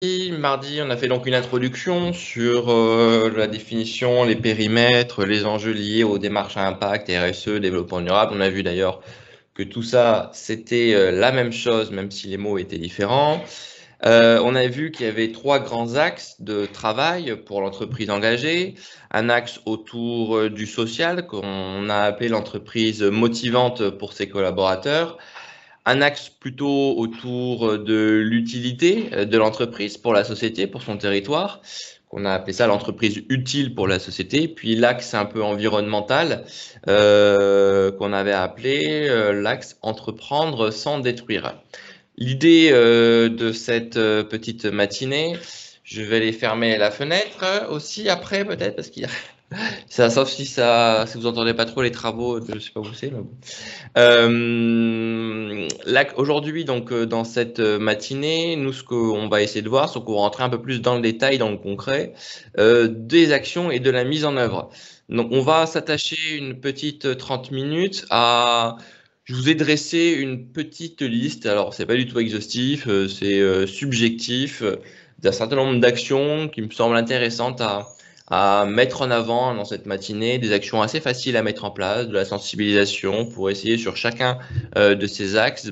Mardi, on a fait donc une introduction sur la définition, les périmètres, les enjeux liés aux démarches à impact, RSE, développement durable. On a vu d'ailleurs que tout ça, c'était la même chose, même si les mots étaient différents. On a vu qu'il y avait trois grands axes de travail pour l'entreprise engagée. Un axe autour du social, qu'on a appelé l'entreprise motivante pour ses collaborateurs. Un axe plutôt autour de l'utilité de l'entreprise pour la société, pour son territoire, qu'on a appelé ça l'entreprise utile pour la société. Puis l'axe un peu environnemental, qu'on avait appelé l'axe entreprendre sans détruire. L'idée de cette petite matinée, je vais aller fermer la fenêtre aussi après peut-être parce qu'il y a ça, sauf si vous entendez pas trop les travaux, je sais pas où c'est. Mais bon. Là, aujourd'hui, donc, dans cette matinée, nous, ce qu'on va essayer de voir, c'est qu'on va rentrer un peu plus dans le détail, dans le concret, des actions et de la mise en œuvre. Donc, on va s'attacher une petite 30 minutes à. Je vous ai dressé une petite liste. Alors, c'est pas du tout exhaustif, c'est subjectif, d'un certain nombre d'actions qui me semblent intéressantes à mettre en avant dans cette matinée, des actions assez faciles à mettre en place, de la sensibilisation pour essayer sur chacun de ces axes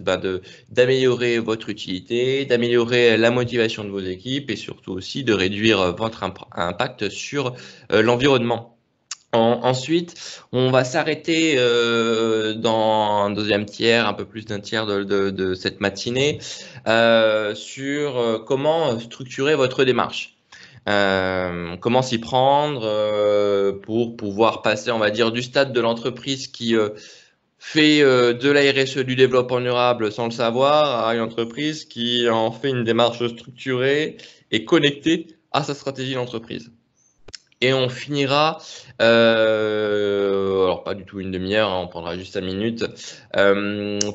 d'améliorer votre utilité, d'améliorer la motivation de vos équipes et surtout aussi de réduire votre impact sur l'environnement. Ensuite, on va s'arrêter dans un deuxième tiers, un peu plus d'un tiers de cette matinée, sur comment structurer votre démarche. Comment s'y prendre pour pouvoir passer, on va dire, du stade de l'entreprise qui fait de la RSE, du développement durable sans le savoir, à une entreprise qui en fait une démarche structurée et connectée à sa stratégie d'entreprise. Et on finira, alors pas du tout une demi-heure, hein, on prendra juste 5 minutes,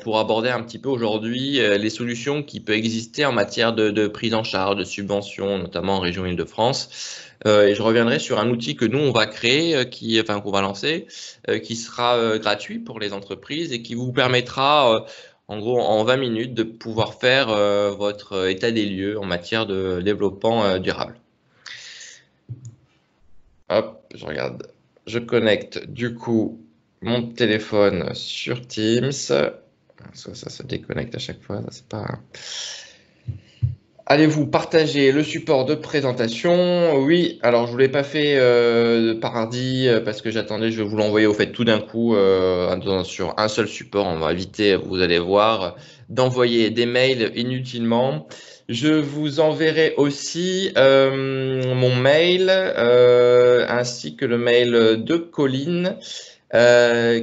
pour aborder un petit peu aujourd'hui les solutions qui peuvent exister en matière de prise en charge, de subventions, notamment en région Île-de-France. Et je reviendrai sur un outil que nous, on va créer, qu'on va lancer, qui sera gratuit pour les entreprises et qui vous permettra, en gros, en 20 minutes, de pouvoir faire votre état des lieux en matière de développement durable. Hop, je regarde. Je connecte du coup mon téléphone sur Teams. Ça se déconnecte à chaque fois. Ça, c'est pas. Allez-vous partager le support de présentation? Oui, alors je ne vous l'ai pas fait par mardi parce que j'attendais, je vais vous l'envoyer au fait tout d'un coup sur un seul support. On va éviter, vous allez voir, d'envoyer des mails inutilement. Je vous enverrai aussi mon mail ainsi que le mail de Colline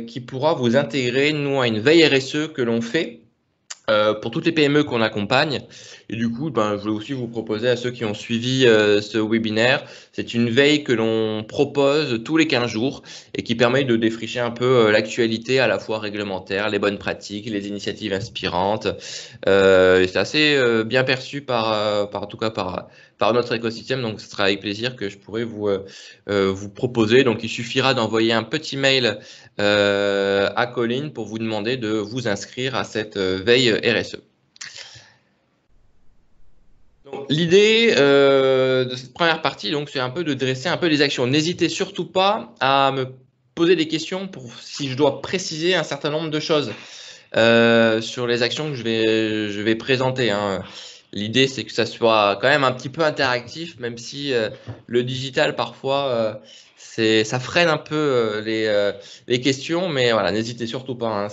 qui pourra vous intégrer, nous, à une veille RSE que l'on fait pour toutes les PME qu'on accompagne. Et du coup, je voulais aussi vous proposer à ceux qui ont suivi ce webinaire, c'est une veille que l'on propose tous les 15 jours et qui permet de défricher un peu l'actualité à la fois réglementaire, les bonnes pratiques, les initiatives inspirantes. C'est assez bien perçu en tout cas par notre écosystème, donc ce sera avec plaisir que je pourrai vous proposer. Donc il suffira d'envoyer un petit mail à Colline pour vous demander de vous inscrire à cette veille RSE. L'idée de cette première partie, donc, c'est un peu de dresser un peu les actions. N'hésitez surtout pas à me poser des questions pour si je dois préciser un certain nombre de choses sur les actions que je vais présenter. Hein. L'idée, c'est que ça soit quand même un petit peu interactif, même si le digital, parfois, ça freine un peu les questions, mais voilà, n'hésitez surtout pas. Hein,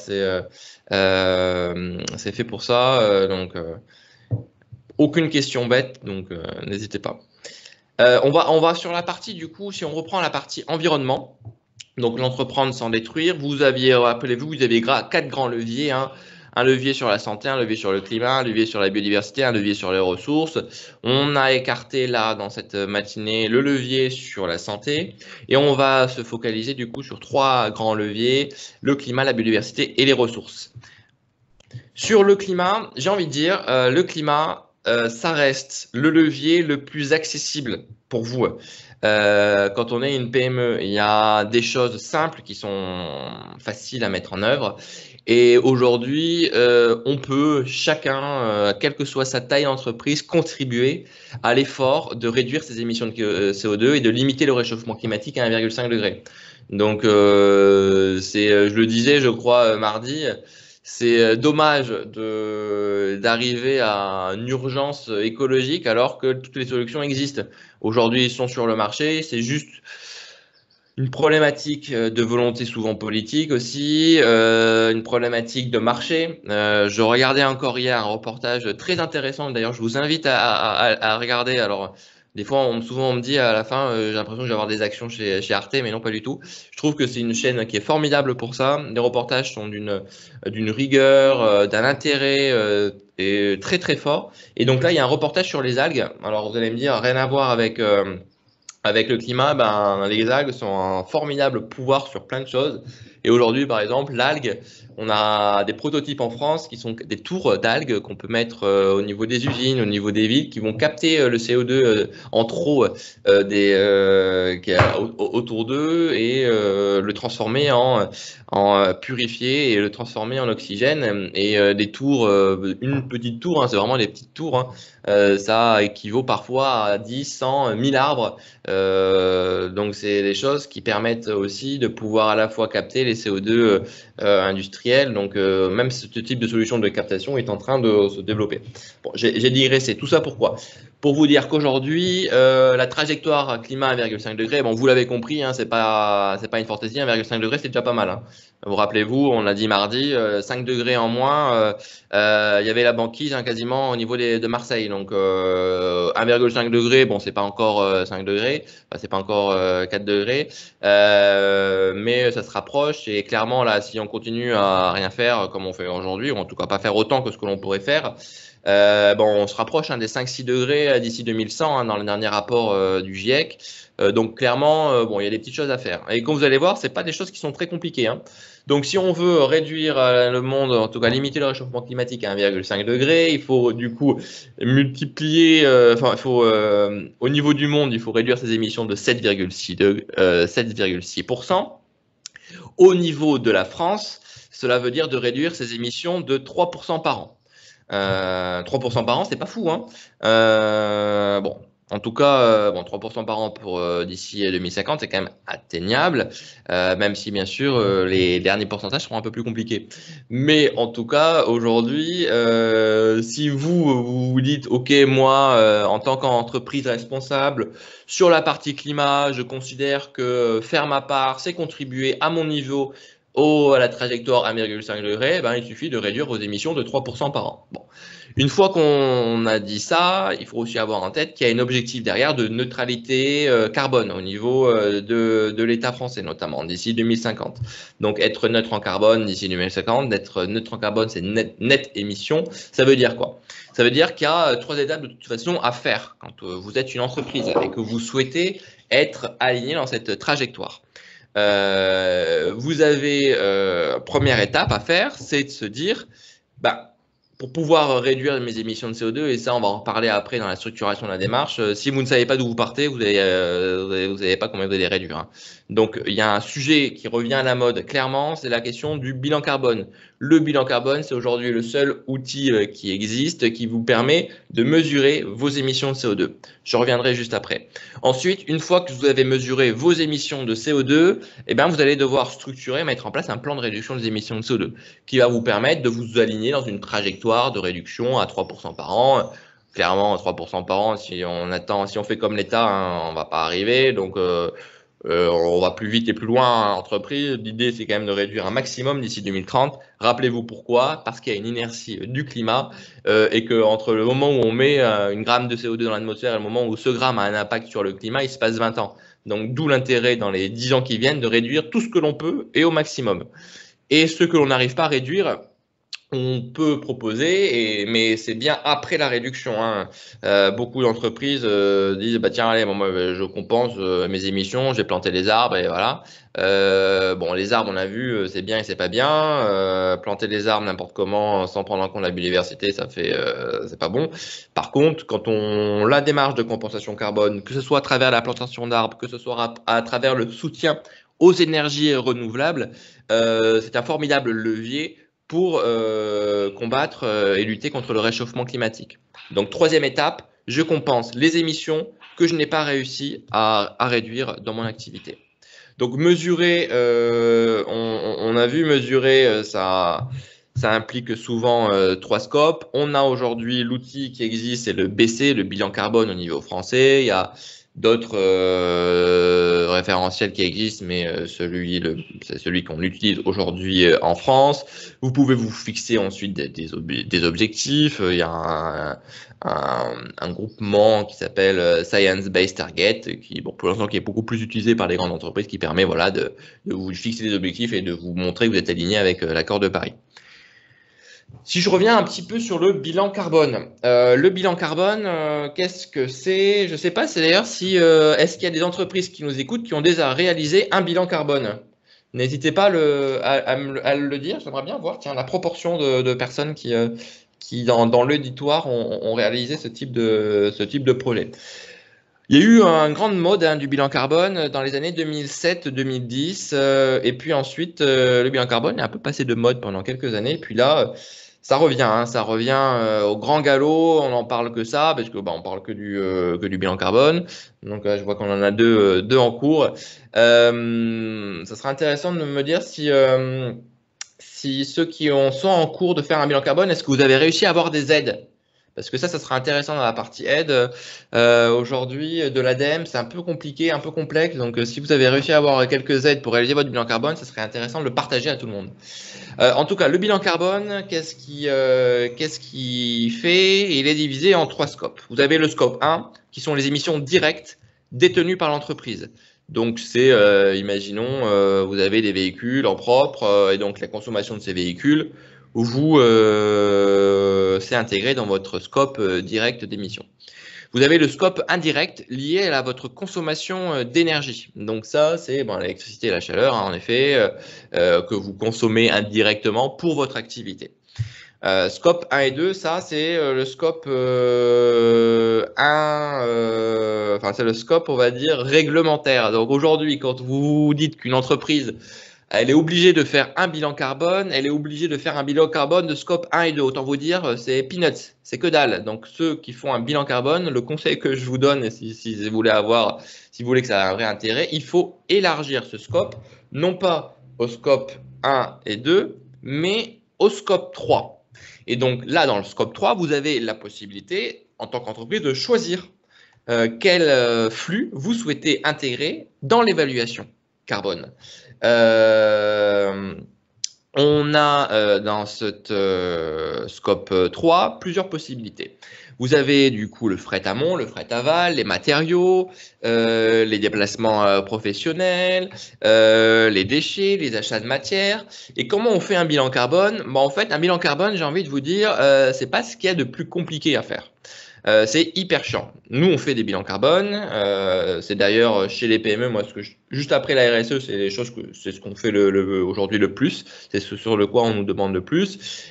c'est fait pour ça, donc aucune question bête, donc n'hésitez pas. On va sur la partie, du coup, si on reprend la partie environnement, donc l'entreprendre sans détruire, rappelez-vous, vous aviez 4 grands leviers, hein. Un levier sur la santé, un levier sur le climat, un levier sur la biodiversité, un levier sur les ressources. On a écarté là, dans cette matinée, le levier sur la santé et on va se focaliser du coup sur 3 grands leviers, le climat, la biodiversité et les ressources. Sur le climat, j'ai envie de dire, le climat, ça reste le levier le plus accessible pour vous. Quand on est une PME, il y a des choses simples qui sont faciles à mettre en œuvre Et aujourd'hui, on peut chacun, quelle que soit sa taille d'entreprise, contribuer à l'effort de réduire ses émissions de CO2 et de limiter le réchauffement climatique à 1,5 degré. Donc, je le disais, je crois, mardi, c'est dommage d'arriver à une urgence écologique alors que toutes les solutions existent. Aujourd'hui, ils sont sur le marché, c'est juste une problématique de volonté souvent politique aussi, une problématique de marché. Je regardais encore hier un reportage très intéressant, d'ailleurs je vous invite à regarder. Alors des fois, souvent on me dit à la fin, j'ai l'impression que je vais avoir des actions chez Arte, mais non pas du tout. Je trouve que c'est une chaîne qui est formidable pour ça. Les reportages sont d'une rigueur, d'un intérêt et très très fort. Et donc là, il y a un reportage sur les algues. Alors vous allez me dire, rien à voir avec le climat, ben, les algues sont un formidable pouvoir sur plein de choses. Et aujourd'hui, par exemple, l'algue, on a des prototypes en France qui sont des tours d'algues qu'on peut mettre au niveau des usines, au niveau des villes, qui vont capter le CO2 en trop autour d'eux et le transformer en purifié et le transformer en oxygène. Et des tours, une petite tour, hein, c'est vraiment des petites tours, hein, ça équivaut parfois à 10, 100, 1000 arbres. Donc c'est des choses qui permettent aussi de pouvoir à la fois capter les CO2 industriels. Donc même ce type de solution de captation est en train de se développer. Bon, j'ai digressé. Tout ça pourquoi? Pour vous dire qu'aujourd'hui, la trajectoire climat 1,5 degré, bon, vous l'avez compris, hein, c'est pas une fantaisie, 1,5 degré, c'est déjà pas mal. Hein. Vous rappelez-vous, on l'a dit mardi, 5 degrés en moins, il y avait la banquise hein, quasiment au niveau de Marseille. Donc 1,5 degré, bon, c'est pas encore 5 degrés, enfin, c'est pas encore 4 degrés, mais ça se rapproche. Et clairement, là, si on continue à rien faire comme on fait aujourd'hui, ou en tout cas pas faire autant que ce que l'on pourrait faire, bon, on se rapproche hein, des 5-6 degrés d'ici 2100 hein, dans le dernier rapport du GIEC. Donc clairement, bon, il y a des petites choses à faire. Et comme vous allez voir, c'est pas des choses qui sont très compliquées. Hein. Donc si on veut réduire le monde, en tout cas limiter le réchauffement climatique à 1,5 degré, il faut du coup multiplier, enfin il faut au niveau du monde, il faut réduire ses émissions de 7,6%. Au niveau de la France, cela veut dire de réduire ses émissions de 3% par an. 3% par an, c'est pas fou, hein. Bon, en tout cas, bon, 3% par an pour d'ici 2050, c'est quand même atteignable, même si bien sûr les derniers pourcentages seront un peu plus compliqués. Mais en tout cas, aujourd'hui, si vous dites, ok, moi, en tant qu'entreprise responsable sur la partie climat, je considère que faire ma part, c'est contribuer à mon niveau à la trajectoire 1,5 degré, ben, il suffit de réduire vos émissions de 3% par an. Bon. Une fois qu'on a dit ça, il faut aussi avoir en tête qu'il y a un objectif derrière de neutralité carbone au niveau de l'État français notamment d'ici 2050. Donc être neutre en carbone d'ici 2050, d'être neutre en carbone c'est net émission, ça veut dire quoi? Ça veut dire qu'il y a 3 étapes de toute façon à faire quand vous êtes une entreprise et que vous souhaitez être aligné dans cette trajectoire. Vous avez première étape à faire, c'est de se dire, bah, pour pouvoir réduire mes émissions de CO2, et ça on va en reparler après dans la structuration de la démarche, si vous ne savez pas d'où vous partez, vous savez pas comment vous allez les réduire. Hein. Donc il y a un sujet qui revient à la mode clairement, c'est la question du bilan carbone. Le bilan carbone, c'est aujourd'hui le seul outil qui existe qui vous permet de mesurer vos émissions de CO2. Je reviendrai juste après. Ensuite, une fois que vous avez mesuré vos émissions de CO2, eh bien, vous allez devoir structurer, mettre en place un plan de réduction des émissions de CO2 qui va vous permettre de vous aligner dans une trajectoire de réduction à 3% par an. Clairement, 3% par an, si on fait comme l'État, hein, on va pas arriver. Donc, on va plus vite et plus loin en entreprise. L'idée, c'est quand même de réduire un maximum d'ici 2030. Rappelez-vous pourquoi? Parce qu'il y a une inertie du climat et que entre le moment où on met une gramme de CO2 dans l'atmosphère et le moment où ce gramme a un impact sur le climat, il se passe 20 ans. Donc, d'où l'intérêt dans les 10 ans qui viennent de réduire tout ce que l'on peut et au maximum. Et ce que l'on n'arrive pas à réduire, on peut proposer, mais c'est bien après la réduction. Hein. Beaucoup d'entreprises disent bah tiens allez, bon, moi, je compense mes émissions, j'ai planté les arbres et voilà. Bon, les arbres, on a vu, c'est bien et c'est pas bien. Planter les arbres n'importe comment, sans prendre en compte la biodiversité, c'est pas bon. Par contre, quand on la démarche de compensation carbone, que ce soit à travers la plantation d'arbres, que ce soit à travers le soutien aux énergies renouvelables, c'est un formidable levier pour combattre et lutter contre le réchauffement climatique. Donc, troisième étape, je compense les émissions que je n'ai pas réussi à réduire dans mon activité. Donc, mesurer, on a vu mesurer, ça implique souvent 3 scopes. On a aujourd'hui l'outil qui existe, c'est le BC, le bilan carbone au niveau français. Il y a d'autres référentiels qui existent, mais c'est celui qu'on utilise aujourd'hui en France. Vous pouvez vous fixer ensuite des objectifs. Il y a un groupement qui s'appelle Science Based Target, qui, bon, pour l'instant, qui est beaucoup plus utilisé par les grandes entreprises, qui permet voilà, de vous fixer des objectifs et de vous montrer que vous êtes aligné avec l'accord de Paris. Si je reviens un petit peu sur le bilan carbone, qu'est-ce que c'est? Je ne sais pas, c'est d'ailleurs si est-ce qu'il y a des entreprises qui nous écoutent qui ont déjà réalisé un bilan carbone? N'hésitez pas à le dire, j'aimerais bien voir tiens, la proportion de personnes qui dans l'auditoire ont réalisé ce type de projet. Il y a eu une grande mode du bilan carbone dans les années 2007-2010, et puis ensuite le bilan carbone est un peu passé de mode pendant quelques années, et puis là ça revient au grand galop, on n'en parle que ça, parce que on parle que du bilan carbone, donc je vois qu'on en a deux en cours. Ça serait intéressant de me dire si ceux qui sont en cours de faire un bilan carbone, est-ce que vous avez réussi à avoir des aides? Parce que ça sera intéressant dans la partie aide. Aujourd'hui, de l'ADEME, c'est un peu compliqué, un peu complexe. Donc, si vous avez réussi à avoir quelques aides pour réaliser votre bilan carbone, ça serait intéressant de le partager à tout le monde. En tout cas, le bilan carbone, qu'est-ce qu'il fait? Il est divisé en 3 scopes. Vous avez le scope 1, qui sont les émissions directes détenues par l'entreprise. Donc, c'est, imaginons, vous avez des véhicules en propre, et donc la consommation de ces véhicules, c'est intégré dans votre scope direct d'émission. Vous avez le scope indirect lié à votre consommation d'énergie. Donc ça, c'est l'électricité et la chaleur, en effet, que vous consommez indirectement pour votre activité. Scope 1 et 2, ça c'est le scope 1, c'est le scope, on va dire, réglementaire. Donc aujourd'hui, quand vous dites qu'une entreprise elle est obligée de faire un bilan carbone, elle est obligée de faire un bilan carbone de scope 1 et 2. Autant vous dire, c'est peanuts, c'est que dalle. Donc ceux qui font un bilan carbone, le conseil que je vous donne, si vous voulez que ça ait un vrai intérêt, il faut élargir ce scope, non pas au scope 1 et 2, mais au scope 3. Et donc là, dans le scope 3, vous avez la possibilité, en tant qu'entreprise, de choisir quel flux vous souhaitez intégrer dans l'évaluation carbone. On a dans cette scope 3 plusieurs possibilités. Vous avez du coup le fret amont, le fret aval, les matériaux, les déplacements professionnels, les déchets, les achats de matières. Et comment on fait un bilan carbone? En fait, un bilan carbone, j'ai envie de vous dire, c'est pas ce qu'il y a de plus compliqué à faire. C'est hyper chiant. Nous, on fait des bilans carbone. C'est d'ailleurs chez les PME, moi, juste après la RSE, c'est ce qu'on fait aujourd'hui le plus. C'est ce sur le quoi on nous demande le plus.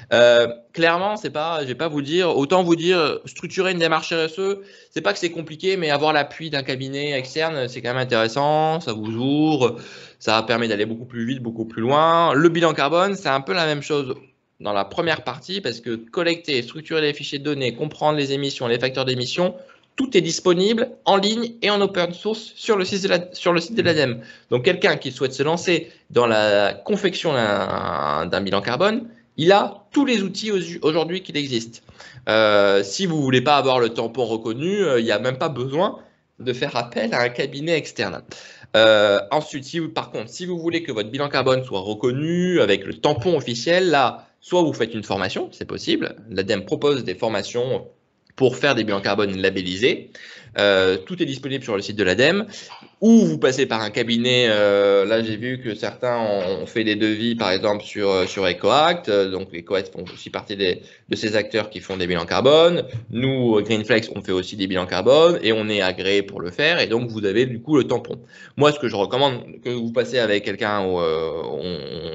Clairement, je vais pas vous dire, autant vous dire, structurer une démarche RSE, c'est pas que c'est compliqué, mais avoir l'appui d'un cabinet externe, c'est quand même intéressant. Ça vous ouvre, ça permet d'aller beaucoup plus vite, beaucoup plus loin. Le bilan carbone, c'est un peu la même chose dans la première partie, parce que collecter, structurer les fichiers de données, comprendre les émissions, les facteurs d'émission, tout est disponible en ligne et en open source sur le site de l'ADEME. Donc quelqu'un qui souhaite se lancer dans la confection d'un bilan carbone, il a tous les outils aujourd'hui qu'il existe. Si vous ne voulez pas avoir le tampon reconnu, il n'y a même pas besoin de faire appel à un cabinet externe. Ensuite, par contre, si vous voulez que votre bilan carbone soit reconnu avec le tampon officiel, là, soit vous faites une formation, c'est possible. L'ADEME propose des formations pour faire des bilans carbone labellisés. Tout est disponible sur le site de l'ADEME. Ou vous passez par un cabinet. Là, j'ai vu que certains ont fait des devis, par exemple, sur EcoAct. Donc, EcoAct font aussi partie de ces acteurs qui font des bilans carbone. Nous, Greenflex, on fait aussi des bilans carbone et on est agréé pour le faire. Et donc, vous avez du coup le tampon. Moi, ce que je recommande, que vous passez avec quelqu'un ou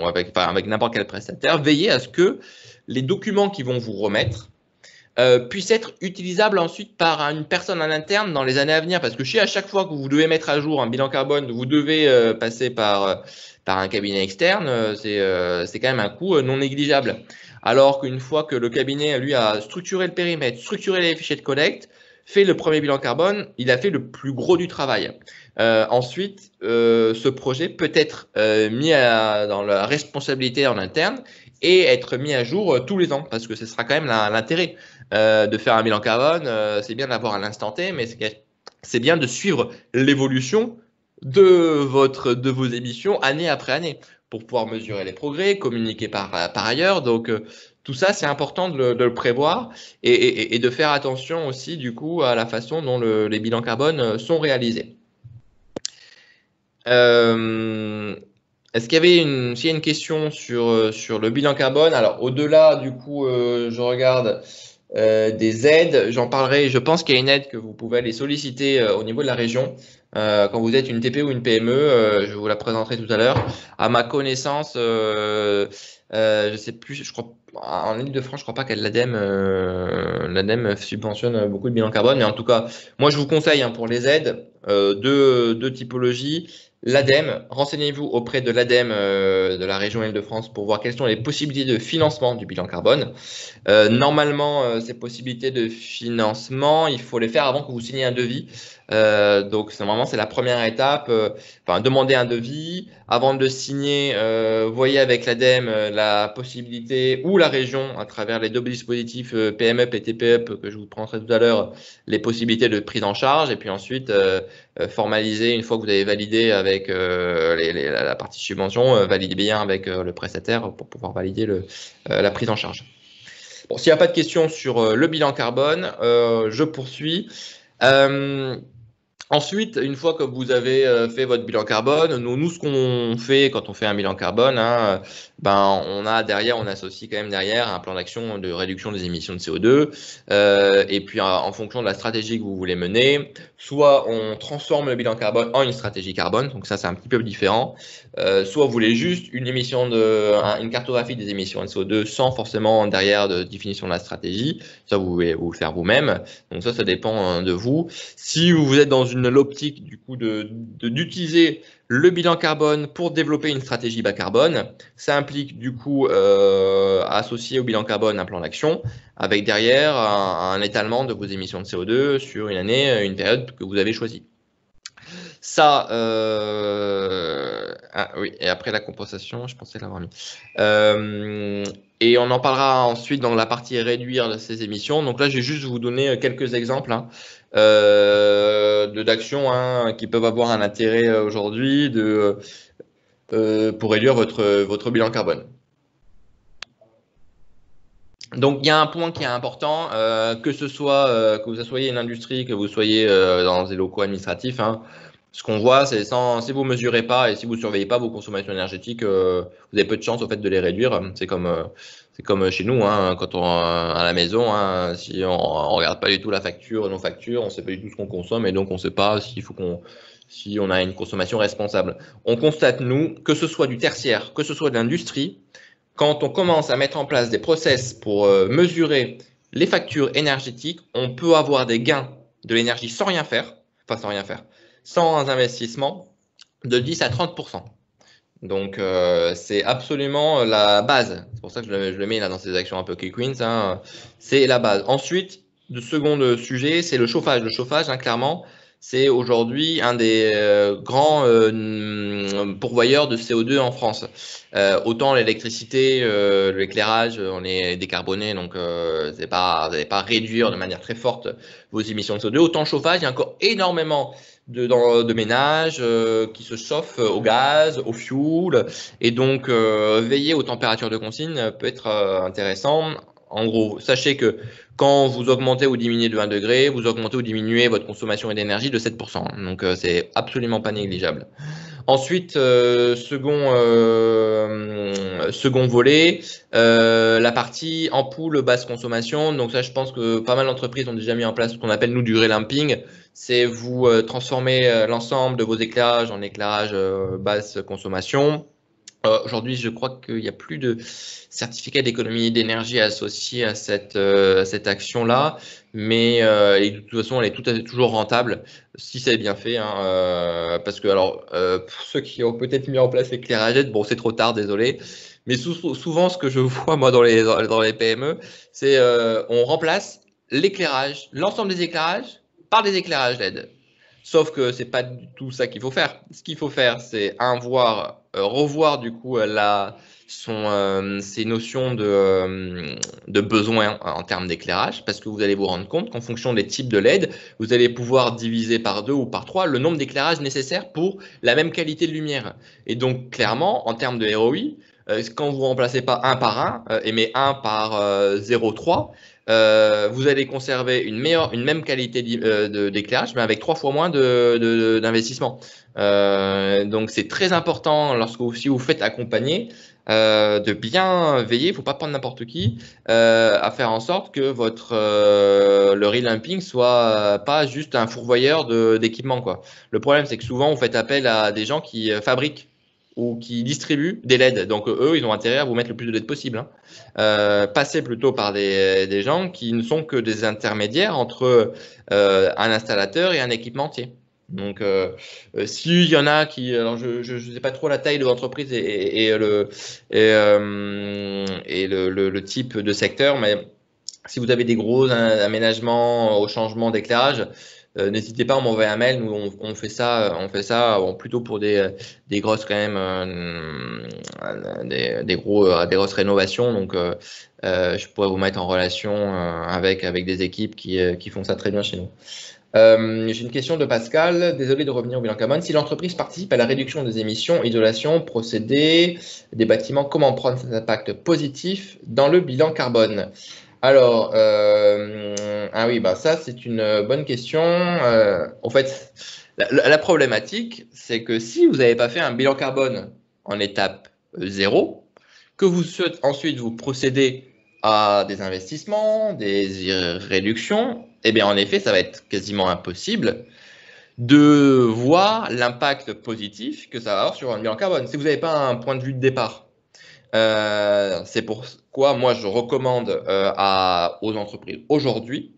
avec n'importe quel prestataire, veillez à ce que les documents qu'ils vont vous remettre puisse être utilisable ensuite par une personne en interne dans les années à venir. Parce que si à chaque fois que vous devez mettre à jour un bilan carbone, vous devez passer par un cabinet externe, c'est quand même un coût non négligeable. Alors qu'une fois que le cabinet, lui, a structuré le périmètre, structuré les fichiers de collecte, fait le premier bilan carbone, il a fait le plus gros du travail. Ensuite, ce projet peut être mis dans la responsabilité en interne et être mis à jour tous les ans, parce que ce sera quand même l'intérêt de faire un bilan carbone. C'est bien d'avoir à l'instant T, mais c'est bien de suivre l'évolution de vos émissions année après année pour pouvoir mesurer les progrès, communiquer par ailleurs. Donc, tout ça, c'est important de le prévoir et de faire attention aussi, du coup, à la façon dont les bilans carbone sont réalisés. Est-ce qu'il y avait s'il y a une question sur le bilan carbone? Alors, au-delà, du coup, je regarde des aides. J'en parlerai. Je pense qu'il y a une aide que vous pouvez aller solliciter au niveau de la région. Quand vous êtes une TPE ou une PME, je vous la présenterai tout à l'heure. À ma connaissance, je sais plus, je crois, en Ile-de-France, je crois pas que l'ADEME subventionne beaucoup de bilan carbone. Mais en tout cas, moi, je vous conseille pour les aides deux typologies. L'ADEME, renseignez-vous auprès de l'ADEME de la région Île-de-France pour voir quelles sont les possibilités de financement du bilan carbone. Normalement, ces possibilités de financement, il faut les faire avant que vous signiez un devis. Donc, normalement, c'est la première étape. Demandez un devis. Avant de le signer, voyez avec l'ADEME la possibilité ou la région, à travers les deux dispositifs PMUP et TPUP que je vous présenterai tout à l'heure, les possibilités de prise en charge. Et puis ensuite, formaliser, une fois que vous avez validé avec la partie subvention, validez bien avec le prestataire pour pouvoir valider la prise en charge. Bon, s'il n'y a pas de questions sur le bilan carbone, je poursuis. Ensuite, une fois que vous avez fait votre bilan carbone, nous ce qu'on fait quand on fait un bilan carbone, on associe quand même derrière un plan d'action de réduction des émissions de CO2. Et puis, en fonction de la stratégie que vous voulez mener, soit on transforme le bilan carbone en une stratégie carbone, donc ça c'est un petit peu différent. Soit vous voulez juste une cartographie des émissions de CO2 sans forcément derrière de définition de la stratégie. Ça, vous pouvez vous le faire vous-même. Donc ça dépend de vous. Si vous êtes dans l'optique du coup d'utiliser le bilan carbone pour développer une stratégie bas carbone, ça implique du coup associer au bilan carbone un plan d'action avec derrière un étalement de vos émissions de CO2 sur une année, une période que vous avez choisie. Ça, oui, et après la compensation, je pensais l'avoir mis. Et on en parlera ensuite dans la partie réduire ces émissions. Donc là, je vais juste vous donner quelques exemples d'actions qui peuvent avoir un intérêt aujourd'hui pour réduire votre bilan carbone. Donc, il y a un point qui est important, que vous soyez une industrie, que vous soyez dans des locaux administratifs. Ce qu'on voit, c'est si vous mesurez pas et si vous surveillez pas vos consommations énergétiques, vous avez peu de chance au fait de les réduire. C'est comme chez nous, quand à la maison, si on regarde pas du tout la facture, nos factures, on sait pas du tout ce qu'on consomme et donc on sait pas si on a une consommation responsable. On constate, nous, que ce soit du tertiaire, que ce soit de l'industrie, quand on commence à mettre en place des process pour mesurer les factures énergétiques, on peut avoir des gains de l'énergie sans rien faire, sans investissement, de 10 à 30%. Donc, c'est absolument la base. C'est pour ça que je le mets là dans ces actions un peu quick wins. C'est la base. Ensuite, le second sujet, c'est le chauffage. Le chauffage, clairement, c'est aujourd'hui un des grands pourvoyeurs de CO2 en France. Autant l'électricité, l'éclairage, on est décarboné, donc vous n'allez pas réduire de manière très forte vos émissions de CO2. Autant le chauffage, il y a encore énormément de ménages qui se chauffent au gaz, au fioul, et donc veiller aux températures de consigne peut être intéressant. En gros, sachez que quand vous augmentez ou diminuez de 1 degré, vous augmentez ou diminuez votre consommation d'énergie de 7%. Donc, c'est absolument pas négligeable. Ensuite, second volet, la partie ampoule basse consommation. Donc ça, je pense que pas mal d'entreprises ont déjà mis en place ce qu'on appelle, nous, du relamping. C'est vous transformer l'ensemble de vos éclairages en éclairage basse consommation. Aujourd'hui, je crois qu'il n'y a plus de certificat d'économie d'énergie associé à cette action-là, mais et de toute façon, elle est tout à fait toujours rentable si c'est bien fait. Hein, parce que, alors, pour ceux qui ont peut-être mis en place l'éclairage LED, bon, c'est trop tard, désolé. Mais souvent, ce que je vois, moi, dans les PME, c'est on remplace l'éclairage, l'ensemble des éclairages, par des éclairages LED. Sauf que c'est pas du tout ça qu'il faut faire. Ce qu'il faut faire, c'est revoir du coup ces notions de besoin en termes d'éclairage, parce que vous allez vous rendre compte qu'en fonction des types de LED, vous allez pouvoir diviser par 2 ou par 3 le nombre d'éclairages nécessaires pour la même qualité de lumière. Et donc clairement, en termes de ROI, quand vous remplacez pas un par un, mais un par 0,3, vous allez conserver une même qualité d'éclairage, mais avec 3 fois moins d'investissement. Donc c'est très important si vous faites accompagner, de bien veiller, il ne faut pas prendre n'importe qui, à faire en sorte que le relamping soit pas juste un fourvoyeur d'équipement, quoi. Le problème, c'est que souvent, vous faites appel à des gens qui fabriquent ou qui distribuent des LED. Donc eux, ils ont intérêt à vous mettre le plus de LED possible. Hein. Passer plutôt par des gens qui ne sont que des intermédiaires entre un installateur et un équipementier. Donc, s'il y en a qui, alors je ne sais pas trop la taille de l'entreprise et le type de secteur, mais si vous avez des gros aménagements au changement d'éclairage, n'hésitez pas à m'envoyer un mail. Nous, on fait ça plutôt pour des grosses quand même, des grosses rénovations. Donc, je pourrais vous mettre en relation avec des équipes qui font ça très bien chez nous. J'ai une question de Pascal. Désolé de revenir au bilan carbone. Si l'entreprise participe à la réduction des émissions, isolation, procédés des bâtiments, comment prendre cet impact positif dans le bilan carbone? Alors, ah oui, bah ça c'est une bonne question. En fait, la problématique, c'est que si vous n'avez pas fait un bilan carbone en étape 0, que ensuite vous procédez à des investissements, des réductions, eh bien en effet, ça va être quasiment impossible de voir l'impact positif que ça va avoir sur un bilan carbone. Si vous n'avez pas un point de vue de départ, c'est pourquoi moi je recommande aux entreprises aujourd'hui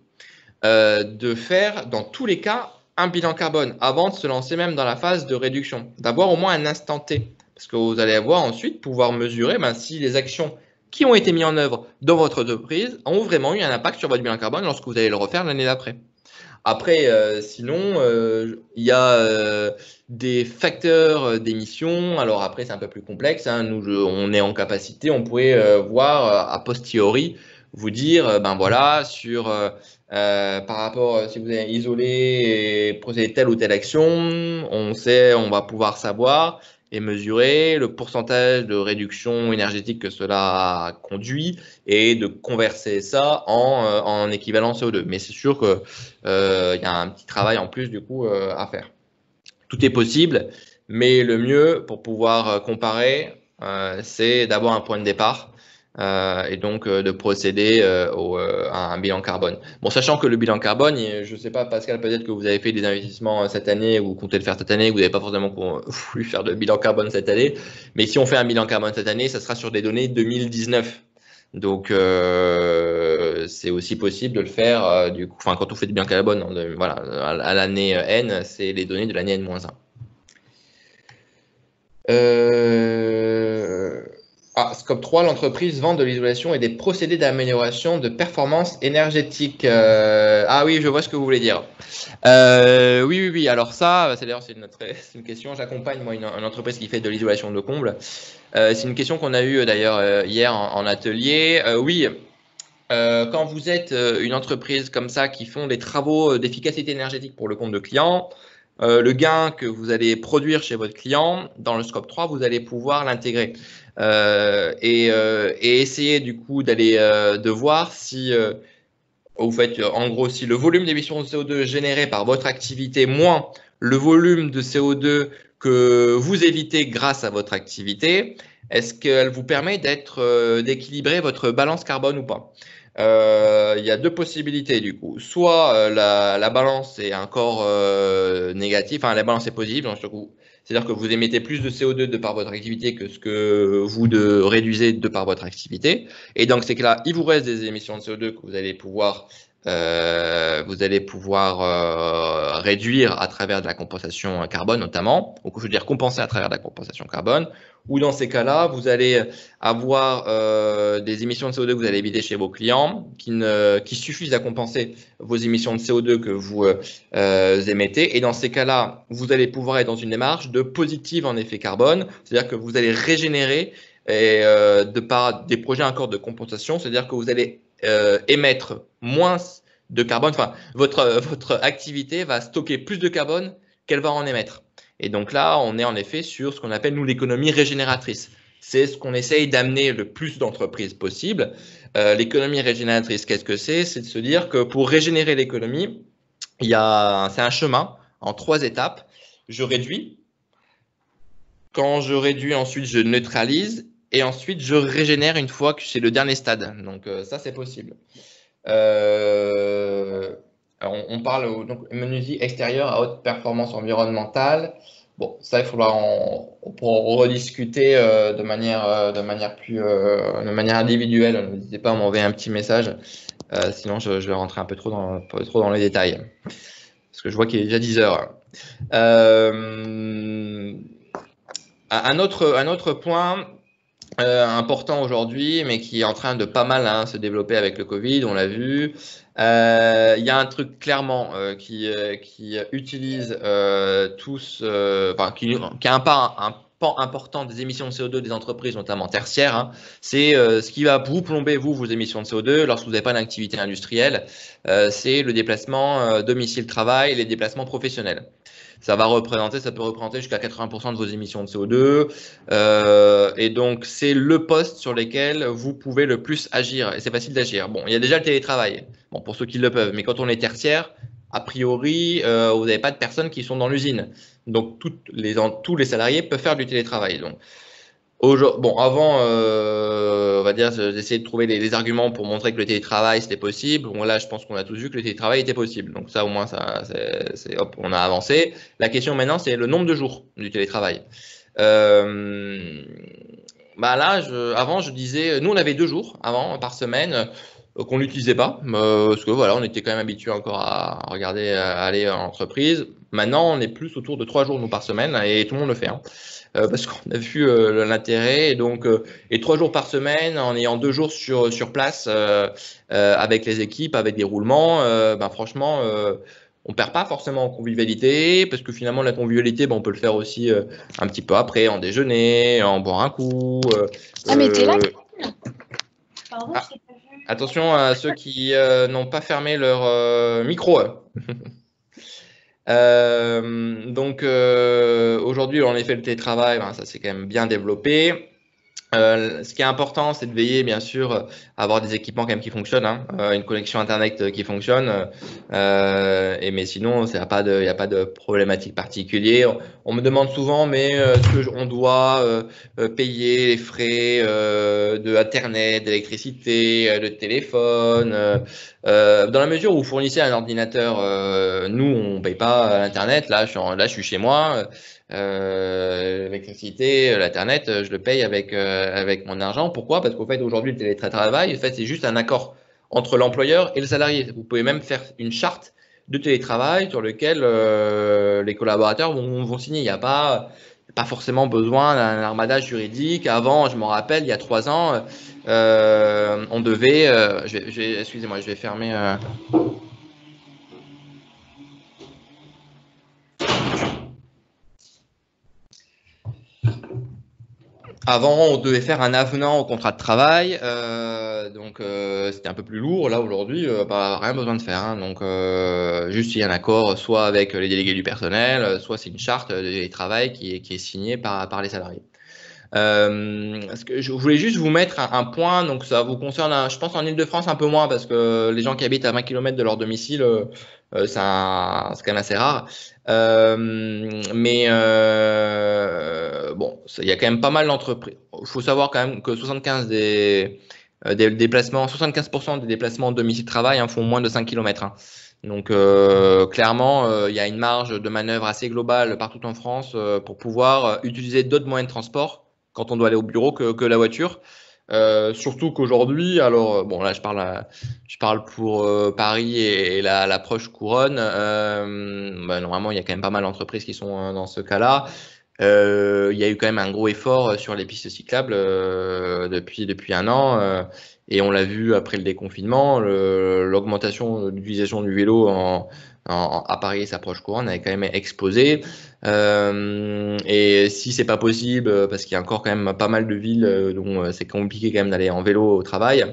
de faire dans tous les cas un bilan carbone avant de se lancer même dans la phase de réduction, d'avoir au moins un instant T, parce que vous allez avoir ensuite pouvoir mesurer si les actions qui ont été mises en œuvre dans votre entreprise ont vraiment eu un impact sur votre bilan carbone lorsque vous allez le refaire l'année d'après. Après, sinon, il y a des facteurs d'émission. Alors après, c'est un peu plus complexe. Hein. Nous, on est en capacité, on pourrait voir a posteriori, vous dire, ben voilà, par rapport, si vous avez isolé et procédé telle ou telle action, on va pouvoir savoir et mesurer le pourcentage de réduction énergétique que cela a conduit et de converser ça en équivalent CO2. Mais c'est sûr que y a un petit travail en plus du coup à faire. Tout est possible, mais le mieux pour pouvoir comparer, c'est d'avoir un point de départ et donc de procéder à un bilan carbone. Bon, sachant que le bilan carbone, je ne sais pas, Pascal, peut-être que vous avez fait des investissements cette année ou vous comptez le faire cette année, vous n'avez pas forcément voulu faire de bilan carbone cette année, mais si on fait un bilan carbone cette année, ça sera sur des données 2019. Donc, c'est aussi possible de le faire du coup, quand on fait du bilan carbone, voilà, à l'année N, c'est les données de l'année N-1. Scope 3, l'entreprise vend de l'isolation et des procédés d'amélioration de performance énergétique. Ah oui, je vois ce que vous voulez dire. Oui. Alors ça, c'est une question. J'accompagne moi une entreprise qui fait de l'isolation de combles. C'est une question qu'on a eue d'ailleurs hier en atelier. Oui, quand vous êtes une entreprise comme ça qui font des travaux d'efficacité énergétique pour le compte de clients, le gain que vous allez produire chez votre client, dans le scope 3, vous allez pouvoir l'intégrer et essayer du coup de voir si vous faites en gros si le volume d'émissions de CO2 généré par votre activité moins le volume de CO2 que vous évitez grâce à votre activité, est-ce qu'elle vous permet d'équilibrer votre balance carbone ou pas? il y a deux possibilités du coup. Soit la balance est encore négative, enfin la balance est positive, donc, c'est-à-dire que vous émettez plus de CO2 de par votre activité que ce que vous réduisez de par votre activité. Et donc c'est que là, il vous reste des émissions de CO2 que vous allez pouvoir réduire à travers de la compensation carbone notamment, ou je veux dire compenser à travers de la compensation carbone. Ou dans ces cas-là, vous allez avoir des émissions de CO2 que vous allez éviter chez vos clients qui suffisent à compenser vos émissions de CO2 que vous émettez. Et dans ces cas-là, vous allez pouvoir être dans une démarche de positive en effet carbone, c'est-à-dire que vous allez régénérer et, de par des projets encore de compensation, c'est-à-dire que vous allez émettre moins de carbone, enfin votre activité va stocker plus de carbone qu'elle va en émettre. Et donc là, on est en effet sur ce qu'on appelle, nous, l'économie régénératrice. C'est ce qu'on essaye d'amener le plus d'entreprises possible. L'économie régénératrice, qu'est-ce que c'est? C'est de se dire que pour régénérer l'économie, c'est un chemin en 3 étapes. Je réduis. Quand je réduis, ensuite, je neutralise. Et ensuite, je régénère une fois que c'est le dernier stade. Donc ça, c'est possible. Alors on parle donc menuiserie extérieure à haute performance environnementale. Bon, ça, il faudra pour rediscuter de manière de manière individuelle. N'hésitez pas à m'envoyer un petit message. Sinon, je vais rentrer un peu trop dans les détails. Parce que je vois qu'il est déjà 10 heures. Un autre point important aujourd'hui, mais qui est en train de pas mal se développer avec le Covid, on l'a vu. Il y a un truc clairement qui utilise qui a un pan important des émissions de CO2 des entreprises, notamment tertiaires. C'est ce qui va vous plomber, vos émissions de CO2 lorsque vous n'avez pas d'activité industrielle. C'est le déplacement domicile-travail et les déplacements professionnels. Ça peut représenter jusqu'à 80% de vos émissions de CO2. Et donc, c'est le poste sur lequel vous pouvez le plus agir. Et c'est facile d'agir. Bon, il y a déjà le télétravail. Bon, pour ceux qui le peuvent. Mais quand on est tertiaire, a priori, vous n'avez pas de personnes qui sont dans l'usine. Donc, tous les salariés peuvent faire du télétravail. Donc, bon, avant, on va dire, j'essayais de trouver les arguments pour montrer que le télétravail c'était possible. Bon, là, je pense qu'on a tous vu que le télétravail était possible. Donc ça, au moins, hop, on a avancé. La question maintenant, c'est le nombre de jours du télétravail. Bah là, avant, je disais, nous, on avait 2 jours avant par semaine qu'on n'utilisait pas, parce que voilà, on était quand même habitué encore à regarder aller en entreprise. Maintenant, on est plus autour de 3 jours nous par semaine et tout le monde le fait. Parce qu'on a vu l'intérêt et donc et 3 jours par semaine en ayant 2 jours sur place avec les équipes, avec des roulements, ben franchement on perd pas forcément en convivialité parce que finalement la convivialité ben, on peut le faire aussi un petit peu après en déjeuner, en boire un coup. Ah mais t'es là? Pardon, Ah, je t'ai pas vu. attention à ceux qui n'ont pas fermé leur micro. Donc aujourd'hui, en effet, le télétravail, ben, ça s'est quand même bien développé. Ce qui est important, c'est de veiller, bien sûr, à avoir des équipements quand même qui fonctionnent, une connexion Internet qui fonctionne. Mais sinon, il n'y a pas de problématique particulière. On me demande souvent, mais est-ce qu'on doit payer les frais de Internet, d'électricité, de téléphone dans la mesure où vous fournissez un ordinateur, nous, on ne paye pas l'Internet. Là, je suis chez moi. L'électricité, l'Internet, je le paye avec mon argent. Pourquoi? Parce qu'au fait, aujourd'hui, le télétravail, en fait, c'est juste un accord entre l'employeur et le salarié. Vous pouvez même faire une charte de télétravail sur lequel les collaborateurs vont signer. Il n'y a pas forcément besoin d'un armadage juridique. Avant, je me rappelle, il y a 3 ans, on devait. Excusez-moi, je vais fermer. Avant, on devait faire un avenant au contrat de travail, donc c'était un peu plus lourd. Là, aujourd'hui, rien besoin de faire. Donc, juste il y a un accord, soit avec les délégués du personnel, soit c'est une charte de travail qui est signée par les salariés. Je voulais juste vous mettre un point, donc ça vous concerne, je pense en Île-de-France un peu moins, parce que les gens qui habitent à 20 km de leur domicile, c'est quand même assez rare. Bon, il y a quand même pas mal d'entreprises. Il faut savoir quand même que 75 des déplacements, 75% des déplacements domicile-travail font moins de 5 km. Donc clairement, il y a une marge de manœuvre assez globale partout en France pour pouvoir utiliser d'autres moyens de transport quand on doit aller au bureau que la voiture. Surtout qu'aujourd'hui, alors bon là je parle pour Paris et la proche couronne. Normalement, il y a quand même pas mal d'entreprises qui sont dans ce cas-là. Il y a eu quand même un gros effort sur les pistes cyclables depuis un an. Et on l'a vu après le déconfinement, l'augmentation de l'utilisation du vélo à Paris et sa proche couronne avait quand même explosé. Et si c'est pas possible, parce qu'il y a encore quand même pas mal de villes dont c'est compliqué quand même d'aller en vélo au travail.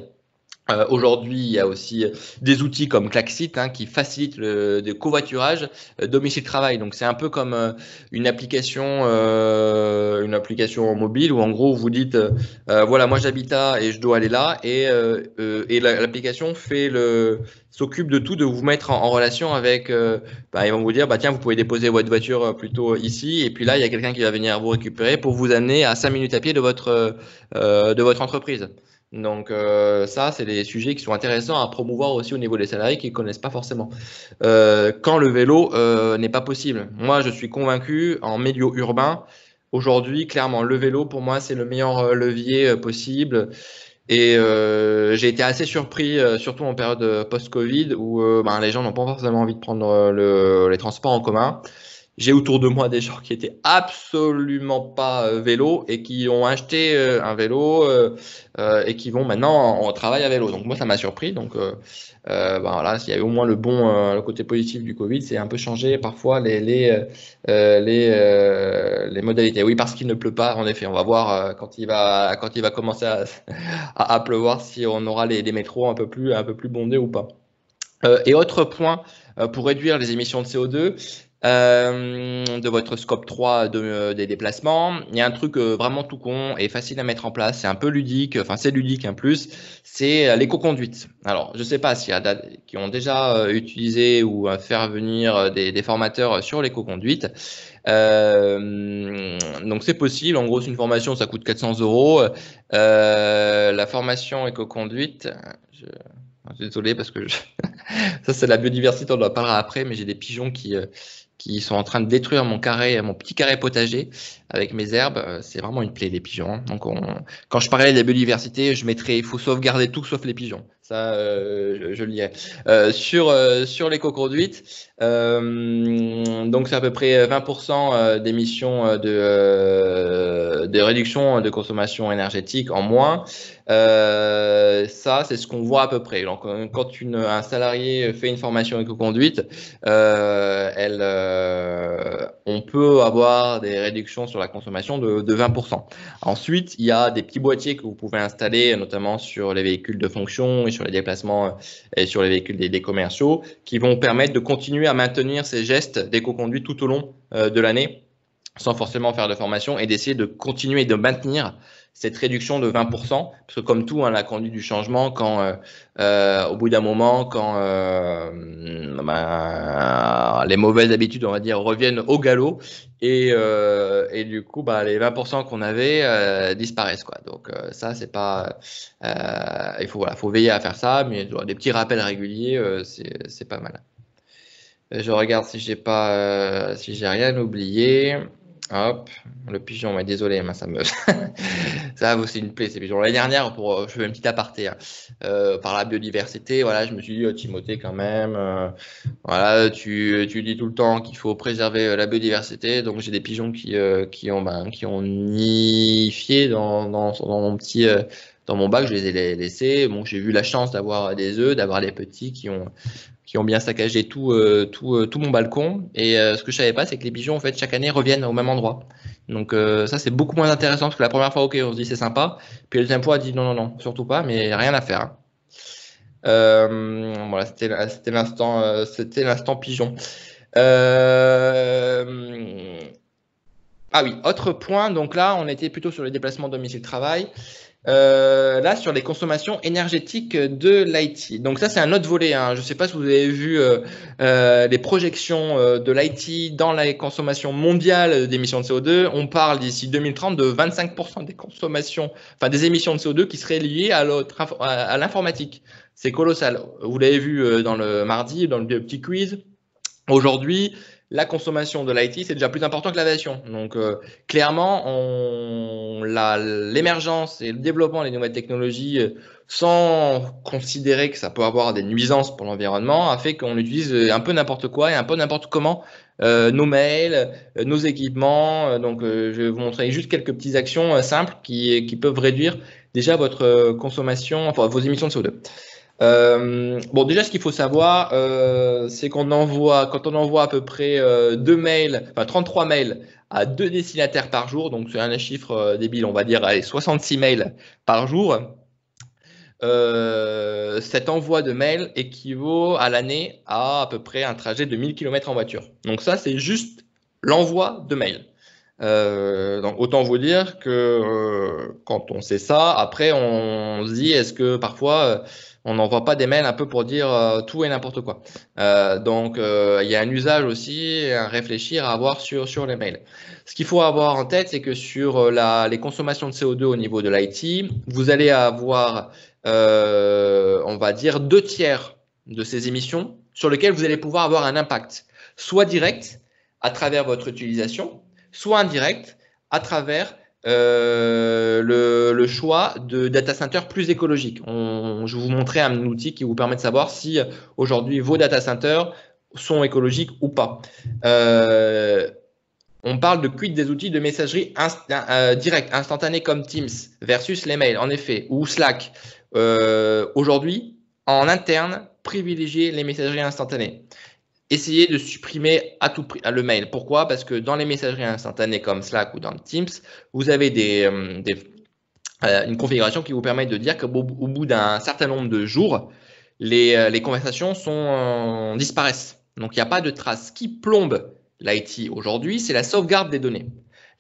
Aujourd'hui, il y a aussi des outils comme Klaxit qui facilitent le covoiturage domicile-travail. Donc, c'est un peu comme une application mobile où en gros vous dites voilà, moi j'habite là et je dois aller là et l'application s'occupe de tout, de vous mettre en relation avec. Ils vont vous dire tiens, vous pouvez déposer votre voiture plutôt ici et puis là il y a quelqu'un qui va venir vous récupérer pour vous amener à 5 minutes à pied de votre entreprise. Donc ça, c'est des sujets qui sont intéressants à promouvoir aussi au niveau des salariés qui ne connaissent pas forcément. Quand le vélo n'est pas possible. Moi, je suis convaincu, en milieu urbain, aujourd'hui, clairement, le vélo, pour moi, c'est le meilleur levier possible. Et j'ai été assez surpris, surtout en période post-Covid, où les gens n'ont pas forcément envie de prendre les transports en commun. J'ai autour de moi des gens qui étaient absolument pas vélo et qui ont acheté un vélo et qui vont maintenant en travail à vélo. Donc moi, ça m'a surpris. Donc voilà, s'il y avait au moins le côté positif du Covid, c'est un peu changer parfois les modalités. Oui, parce qu'il ne pleut pas. En effet, on va voir quand il va commencer à pleuvoir si on aura les métros un peu plus bondés ou pas. Et autre point pour réduire les émissions de CO2 de votre scope 3 des déplacements, il y a un truc vraiment tout con et facile à mettre en place, c'est un peu ludique, enfin c'est ludique en plus, c'est l'éco-conduite. Alors je sais pas s'il y a qui ont déjà utilisé ou faire venir des formateurs sur l'éco-conduite. Donc c'est possible, en gros c'est une formation, ça coûte 400 €. La formation éco-conduite, désolé parce que ça c'est la biodiversité, on en parlera après, mais j'ai des pigeons qui sont en train de détruire mon petit carré potager avec mes herbes. C'est vraiment une plaie, les pigeons. Donc, quand je parlais de la biodiversité, je mettrais, il faut sauvegarder tout sauf les pigeons. Ça, je le dirais. Sur l'éco-conduite, donc c'est à peu près 20% d'émissions de réduction de consommation énergétique en moins. Ça, c'est ce qu'on voit à peu près. Donc, quand un salarié fait une formation éco-conduite, on peut avoir des réductions sur la consommation de 20%. Ensuite, il y a des petits boîtiers que vous pouvez installer, notamment sur les véhicules de fonction et sur les déplacements et sur les véhicules des commerciaux, qui vont permettre de continuer à maintenir ces gestes d'éco-conduite tout au long de l'année, sans forcément faire de formation, et d'essayer de continuer de maintenir cette réduction de 20%, parce que comme tout, la conduite du changement, au bout d'un moment, quand les mauvaises habitudes, on va dire, reviennent au galop, et du coup, les 20% qu'on avait disparaissent, quoi. Donc ça, c'est pas, faut veiller à faire ça, mais des petits rappels réguliers, c'est pas mal. Je regarde si j'ai rien oublié. Hop, le pigeon, mais désolé, ça ça c'est une plaie, ces pigeons. L'année dernière, je fais un petit aparté, par la biodiversité, voilà, je me suis dit, Timothée, quand même, voilà, tu dis tout le temps qu'il faut préserver la biodiversité, donc j'ai des pigeons qui ont nifié dans mon bac, je les ai laissés. Bon, j'ai eu la chance d'avoir des œufs, d'avoir les petits qui ont bien saccagé tout mon balcon. Et ce que je savais pas, c'est que les pigeons, en fait, chaque année reviennent au même endroit. Donc ça, c'est beaucoup moins intéressant parce que la première fois, ok, on se dit c'est sympa. Puis la deuxième fois, on dit non, surtout pas, mais rien à faire. Voilà, c'était l'instant pigeon. Ah oui, autre point. Donc là, on était plutôt sur les déplacements domicile-travail. Là, sur les consommations énergétiques de l'IT. Donc ça, c'est un autre volet, hein. Je ne sais pas si vous avez vu les projections de l'IT dans la consommation mondiale d'émissions de CO2. On parle d'ici 2030 de 25% des consommations, enfin des émissions de CO2 qui seraient liées à l'informatique. C'est colossal. Vous l'avez vu dans le mardi, dans le petit quiz. Aujourd'hui, la consommation de l'IT, c'est déjà plus important que l'aviation. Donc, clairement, l'émergence et le développement des nouvelles technologies, sans considérer que ça peut avoir des nuisances pour l'environnement, a fait qu'on utilise un peu n'importe quoi et un peu n'importe comment nos mails, nos équipements. Donc, je vais vous montrer juste quelques petites actions simples qui peuvent réduire déjà votre consommation, enfin vos émissions de CO2. Bon, déjà, ce qu'il faut savoir, c'est quand on envoie à peu près 33 mails à 2 destinataires par jour, donc c'est un chiffre débile, on va dire, allez, 66 mails par jour. Cet envoi de mails équivaut à l'année à peu près un trajet de 1000 km en voiture. Donc ça, c'est juste l'envoi de mails. Donc autant vous dire que quand on sait ça, après on se dit est-ce que parfois on n'envoie pas des mails un peu pour dire tout et n'importe quoi. Donc il y a un usage aussi, un réfléchir à avoir sur les mails. Ce qu'il faut avoir en tête, c'est que sur les consommations de CO2 au niveau de l'IT, vous allez avoir, on va dire, 2/3 de ces émissions sur lesquelles vous allez pouvoir avoir un impact, soit direct à travers votre utilisation, soit indirect à travers le choix de data centers plus écologiques. Je vais vous montrer un outil qui vous permet de savoir si aujourd'hui vos data centers sont écologiques ou pas. On parle de quid des outils de messagerie directe, instantanée comme Teams versus les mails, en effet, ou Slack. Aujourd'hui, en interne, privilégiez les messageries instantanées. Essayez de supprimer à tout prix le mail. Pourquoi? Parce que dans les messageries instantanées comme Slack ou dans Teams, vous avez une configuration qui vous permet de dire qu'au bout d'un certain nombre de jours, les conversations disparaissent. Donc, il n'y a pas de trace. Ce qui plombe l'IT aujourd'hui, c'est la sauvegarde des données.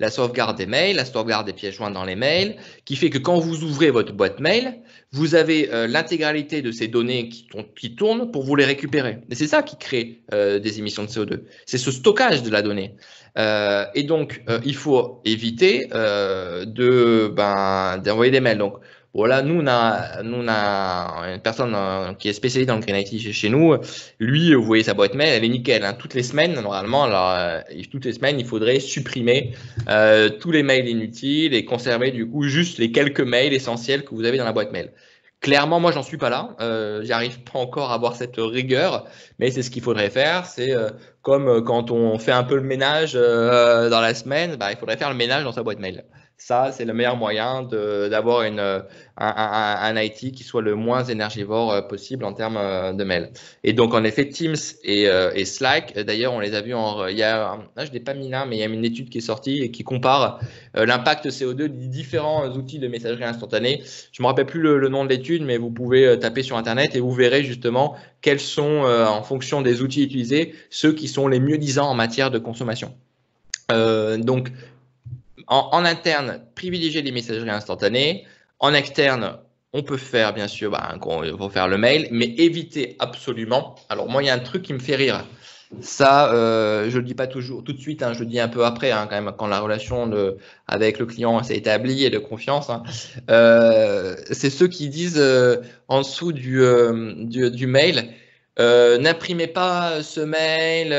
La sauvegarde des mails, la sauvegarde des pièces jointes dans les mails, qui fait que quand vous ouvrez votre boîte mail, vous avez l'intégralité de ces données qui tournent pour vous les récupérer. Et c'est ça qui crée des émissions de CO2. C'est ce stockage de la donnée. Et donc, il faut éviter d'envoyer des mails. Donc, voilà, nous, on a une personne qui est spécialisée dans le Green IT chez nous. Lui, vous voyez sa boîte mail, elle est nickel, hein. Toutes les semaines, normalement, toutes les semaines, il faudrait supprimer tous les mails inutiles et conserver du coup juste les quelques mails essentiels que vous avez dans la boîte mail. Clairement, moi, j'en suis pas là. J'arrive pas encore à avoir cette rigueur, mais c'est ce qu'il faudrait faire. C'est comme quand on fait un peu le ménage dans la semaine, il faudrait faire le ménage dans sa boîte mail. Ça, c'est le meilleur moyen d'avoir un IT qui soit le moins énergivore possible en termes de mail. Et donc, en effet, Teams et Slack, d'ailleurs, on les a vus là, je ne l'ai pas mis là, mais il y a une étude qui est sortie et qui compare l'impact CO2 des différents outils de messagerie instantanée. Je ne me rappelle plus le nom de l'étude, mais vous pouvez taper sur Internet et vous verrez justement quels sont, en fonction des outils utilisés, ceux qui sont les mieux disants en matière de consommation. Donc, en interne, privilégier les messageries instantanées. En externe, on peut faire, bien sûr, il faut faire le mail, mais éviter absolument. Alors, moi, il y a un truc qui me fait rire. Ça, je le dis pas toujours tout de suite, hein, je le dis un peu après, hein, quand même, quand la relation avec le client s'est établie et de confiance. Hein. C'est ceux qui disent en dessous du mail, n'imprimez pas ce mail,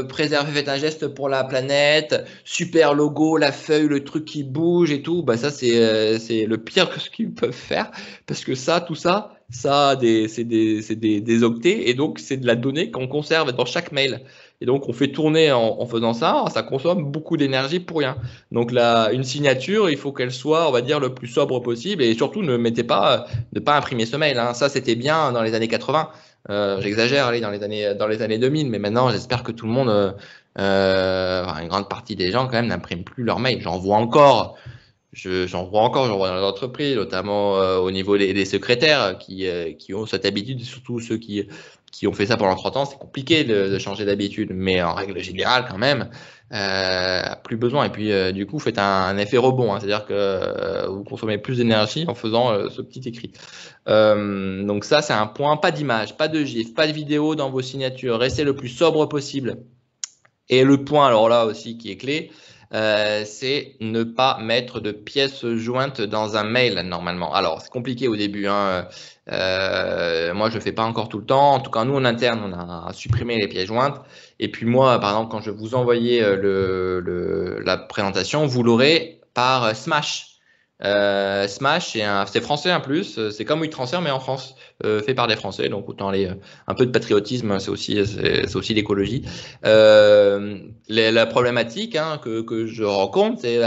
préservez, faites un geste pour la planète, super logo, la feuille, le truc qui bouge et tout. Ça, c'est le pire que ce qu'ils peuvent faire, parce que tout ça, c'est des octets, et donc c'est de la donnée qu'on conserve dans chaque mail. Et donc on fait tourner en faisant ça, ça consomme beaucoup d'énergie pour rien. Donc une signature, il faut qu'elle soit, on va dire, le plus sobre possible, et surtout ne pas imprimer ce mail. Hein. Ça, c'était bien dans les années 80. J'exagère, allez, dans les années 2000, mais maintenant, j'espère que tout le monde, une grande partie des gens quand même n'impriment plus leur mail. J'en vois encore dans l'entreprise, notamment au niveau des secrétaires qui ont cette habitude, surtout ceux qui qui ont fait ça pendant 30 ans, c'est compliqué de changer d'habitude, mais en règle générale, quand même, plus besoin. Et puis, du coup, faites un effet rebond, hein, c'est-à-dire que vous consommez plus d'énergie en faisant ce petit écrit. Donc ça, c'est un point. Pas d'image, pas de gif, pas de vidéo dans vos signatures. Restez le plus sobre possible. Et le point, alors là aussi, qui est clé, c'est ne pas mettre de pièces jointes dans un mail normalement. Alors, c'est compliqué au début, hein. Moi, je ne fais pas encore tout le temps. En tout cas, nous, en interne, on a supprimé les pièces jointes. Et puis moi, par exemple, quand je vous envoyais la présentation, vous l'aurez par Smash. Smash, c'est français en plus. C'est comme WeTransfer, mais en France, fait par des Français. Donc, autant aller un peu de patriotisme, c'est aussi l'écologie. La problématique que je rencontre, c'est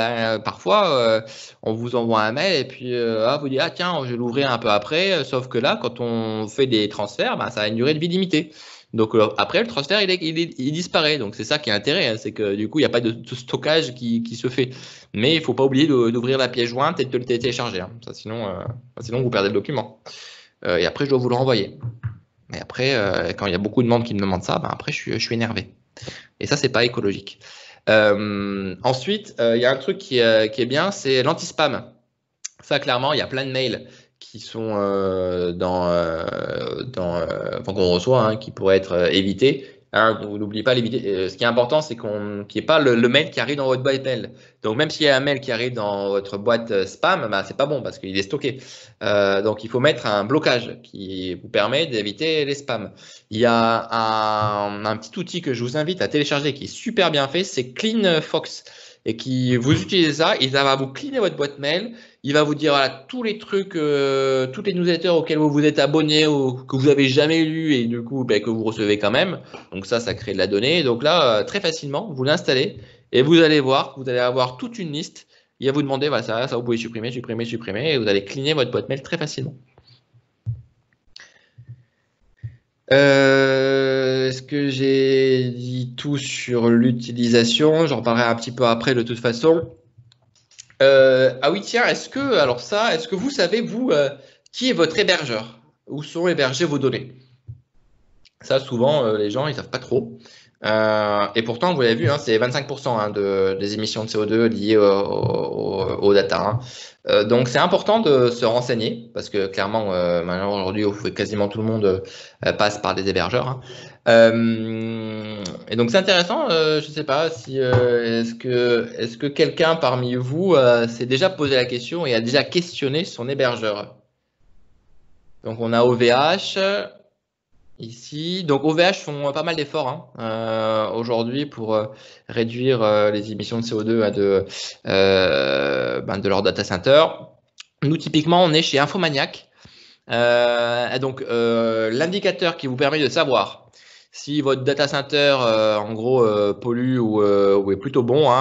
parfois on vous envoie un mail et puis vous dites tiens, je vais l'ouvrir un peu après. Sauf que là, quand on fait des transferts, ça a une durée de vie limitée. Donc après, le transfert, il disparaît. Donc c'est ça qui est l'intérêt, hein, c'est que du coup, il n'y a pas de stockage qui se fait. Mais il ne faut pas oublier d'ouvrir la pièce jointe et de le télécharger. Hein. Ça, sinon, vous perdez le document. Et après, je dois vous le renvoyer. Mais après, quand il y a beaucoup de monde qui me demande ça, après, je suis énervé. Et ça, c'est pas écologique. Ensuite, il y a un truc qui est bien, c'est l'anti-spam. Ça, clairement, il y a plein de mails qui sont qu'on reçoit, qui pourraient être évités. N'oubliez pas l'éviter. Ce qui est important, c'est qu'il n'y ait pas le mail qui arrive dans votre boîte mail. Donc, même s'il y a un mail qui arrive dans votre boîte spam, c'est pas bon parce qu'il est stocké. Donc, il faut mettre un blocage qui vous permet d'éviter les spams. Il y a un petit outil que je vous invite à télécharger qui est super bien fait, c'est CleanFox. Et vous utilisez ça, il va vous cleaner votre boîte mail. Il va vous dire voilà, tous les trucs, toutes les newsletters auxquels vous vous êtes abonné ou que vous avez jamais lu et du coup que vous recevez quand même. Donc ça crée de la donnée. Donc là, très facilement, vous l'installez et vous allez voir, vous allez avoir toute une liste. Il va vous demander voilà, ça vous pouvez supprimer et vous allez cleaner votre boîte mail très facilement. Est-ce que j'ai dit tout sur l'utilisation? J'en parlerai un petit peu après de toute façon. Ah oui, tiens, est-ce que vous savez, vous, qui est votre hébergeur? Où sont hébergées vos données? Ça, souvent, les gens, ils savent pas trop. Et pourtant, vous l'avez vu, c'est 25% des émissions de CO2 liées au data. Donc, c'est important de se renseigner parce que clairement, maintenant, aujourd'hui, quasiment tout le monde passe par des hébergeurs. Et donc, c'est intéressant. Je ne sais pas si est-ce que quelqu'un parmi vous s'est déjà posé la question et a déjà questionné son hébergeur? Donc, on a OVH. Ici, donc OVH font pas mal d'efforts aujourd'hui pour réduire les émissions de CO2 de leur data center. Nous, typiquement, on est chez Infomaniac. Donc, l'indicateur qui vous permet de savoir si votre data center, en gros, pollue ou est plutôt bon,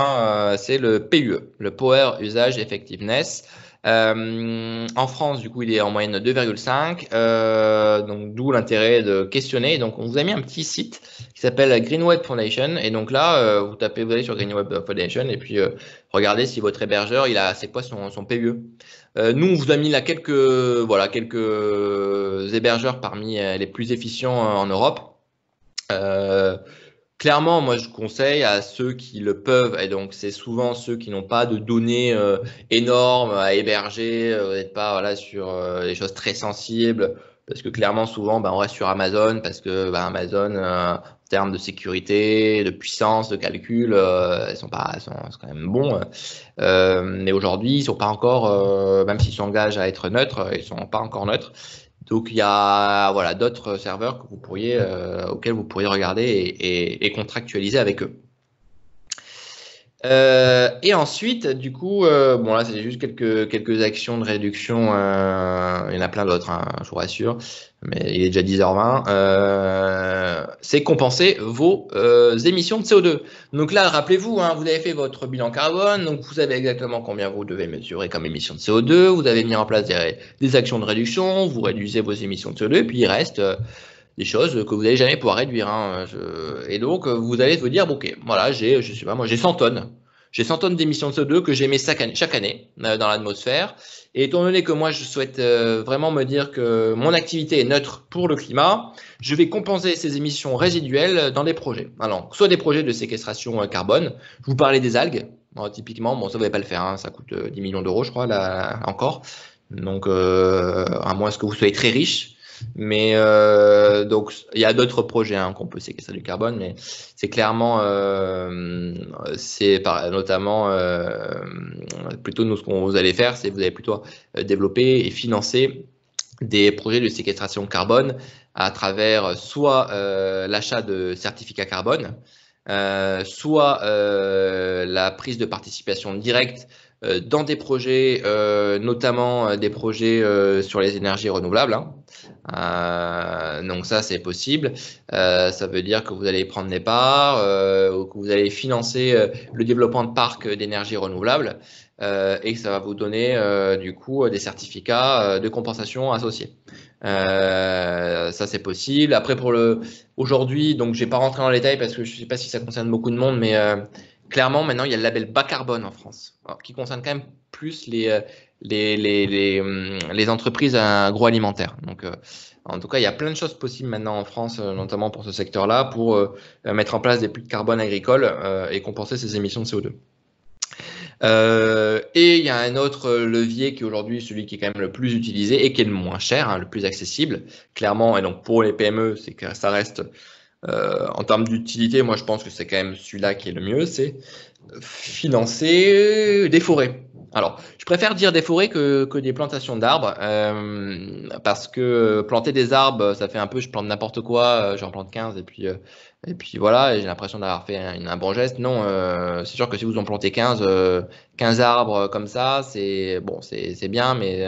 c'est le PUE, le Power Usage Effectiveness. En France, du coup, il est en moyenne de 2,5. Donc, d'où l'intérêt de questionner. Donc, on vous a mis un petit site qui s'appelle Green Web Foundation. Et donc là, vous allez sur Green Web Foundation et puis regardez si votre hébergeur, c'est quoi son PUE. Nous, on vous a mis là quelques hébergeurs parmi les plus efficients en Europe. Clairement, moi, je conseille à ceux qui le peuvent, et donc c'est souvent ceux qui n'ont pas de données énormes à héberger, vous n'êtes pas sur des choses très sensibles, parce que clairement, souvent, on reste sur Amazon, parce que Amazon, en termes de sécurité, de puissance, de calcul, ils sont quand même bons. Mais aujourd'hui, ils sont pas encore, même s'ils s'engagent à être neutres, ils sont pas encore neutres. Donc il y a d'autres serveurs que auxquels vous pourriez regarder et contractualiser avec eux. Et ensuite, du coup, là c'est juste quelques actions de réduction. Il y en a plein d'autres, je vous rassure, mais il est déjà 10h20. C'est compenser vos émissions de CO2. Donc là, rappelez-vous, vous avez fait votre bilan carbone, donc vous savez exactement combien vous devez mesurer comme émissions de CO2. Vous avez mis en place des actions de réduction, vous réduisez vos émissions de CO2, et puis il reste des choses que vous n'allez jamais pouvoir réduire. Et donc, vous allez vous dire, ok, voilà, j'ai 100 tonnes. j'ai 100 tonnes d'émissions de CO2 que j'émets chaque année dans l'atmosphère. Et étant donné que moi, je souhaite vraiment me dire que mon activité est neutre pour le climat, je vais compenser ces émissions résiduelles dans des projets. Alors, soit des projets de séquestration carbone. Je vous parlais des algues. Alors, typiquement, bon, ça ne va pas le faire, hein, ça coûte 10 millions d'euros, je crois, là encore. Donc, à moins que vous soyez très riche. Mais donc, il y a d'autres projets hein, qu'on peut séquestrer du carbone, mais c'est clairement, notamment, plutôt nous, ce qu'on vous allez faire, c'est vous allez plutôt développer et financer des projets de séquestration carbone à travers soit l'achat de certificats carbone, soit la prise de participation directe dans des projets, notamment des projets sur les énergies renouvelables. Hein. Donc ça, c'est possible. Ça veut dire que vous allez prendre des parts, ou que vous allez financer le développement de parcs d'énergie renouvelable et que ça va vous donner du coup des certificats de compensation associés. Ça, c'est possible. Après, aujourd'hui, donc je vais pas rentrer dans les détails parce que je ne sais pas si ça concerne beaucoup de monde, mais clairement, maintenant, il y a le label bas carbone en France, qui concerne quand même plus les entreprises agroalimentaires. Donc, en tout cas, il y a plein de choses possibles maintenant en France, notamment pour ce secteur-là, pour mettre en place des puits de carbone agricoles et compenser ces émissions de CO2. Et il y a un autre levier qui est aujourd'hui celui qui est quand même le plus utilisé et qui est le moins cher, hein, le plus accessible, clairement. Et donc pour les PME, c'est que ça reste en termes d'utilité, moi je pense que c'est quand même celui-là qui est le mieux, c'est financer des forêts. Alors, je préfère dire des forêts que des plantations d'arbres, parce que planter des arbres, ça fait un peu, je plante n'importe quoi, j'en plante 15 et puis voilà, et j'ai l'impression d'avoir fait un bon geste. Non, c'est sûr que si vous en plantez 15 arbres comme ça, c'est bon, c'est bien, mais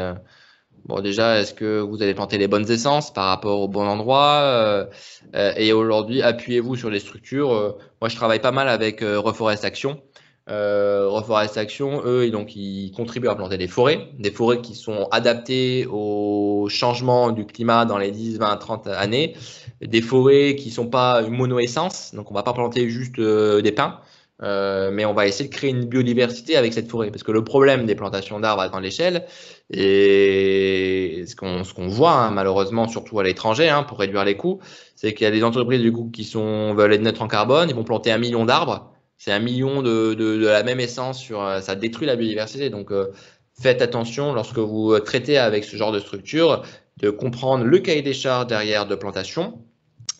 bon, déjà, est-ce que vous allez planter les bonnes essences par rapport au bon endroit et aujourd'hui, appuyez-vous sur les structures. Moi, je travaille pas mal avec Reforestation. Reforestation, eux, donc, ils contribuent à planter des forêts qui sont adaptées au changement du climat dans les 10, 20, 30 années, des forêts qui sont pas une monoessence, donc on va pas planter juste des pins. Mais on va essayer de créer une biodiversité avec cette forêt. Parce que le problème des plantations d'arbres à grande échelle, et ce qu'on voit hein, malheureusement, surtout à l'étranger, hein, pour réduire les coûts, c'est qu'il y a des entreprises du coup qui veulent être neutres en carbone, ils vont planter 1 million d'arbres. C'est 1 million de la même essence, ça détruit la biodiversité. Donc faites attention lorsque vous traitez avec ce genre de structure, de comprendre le cahier des charges derrière de plantation.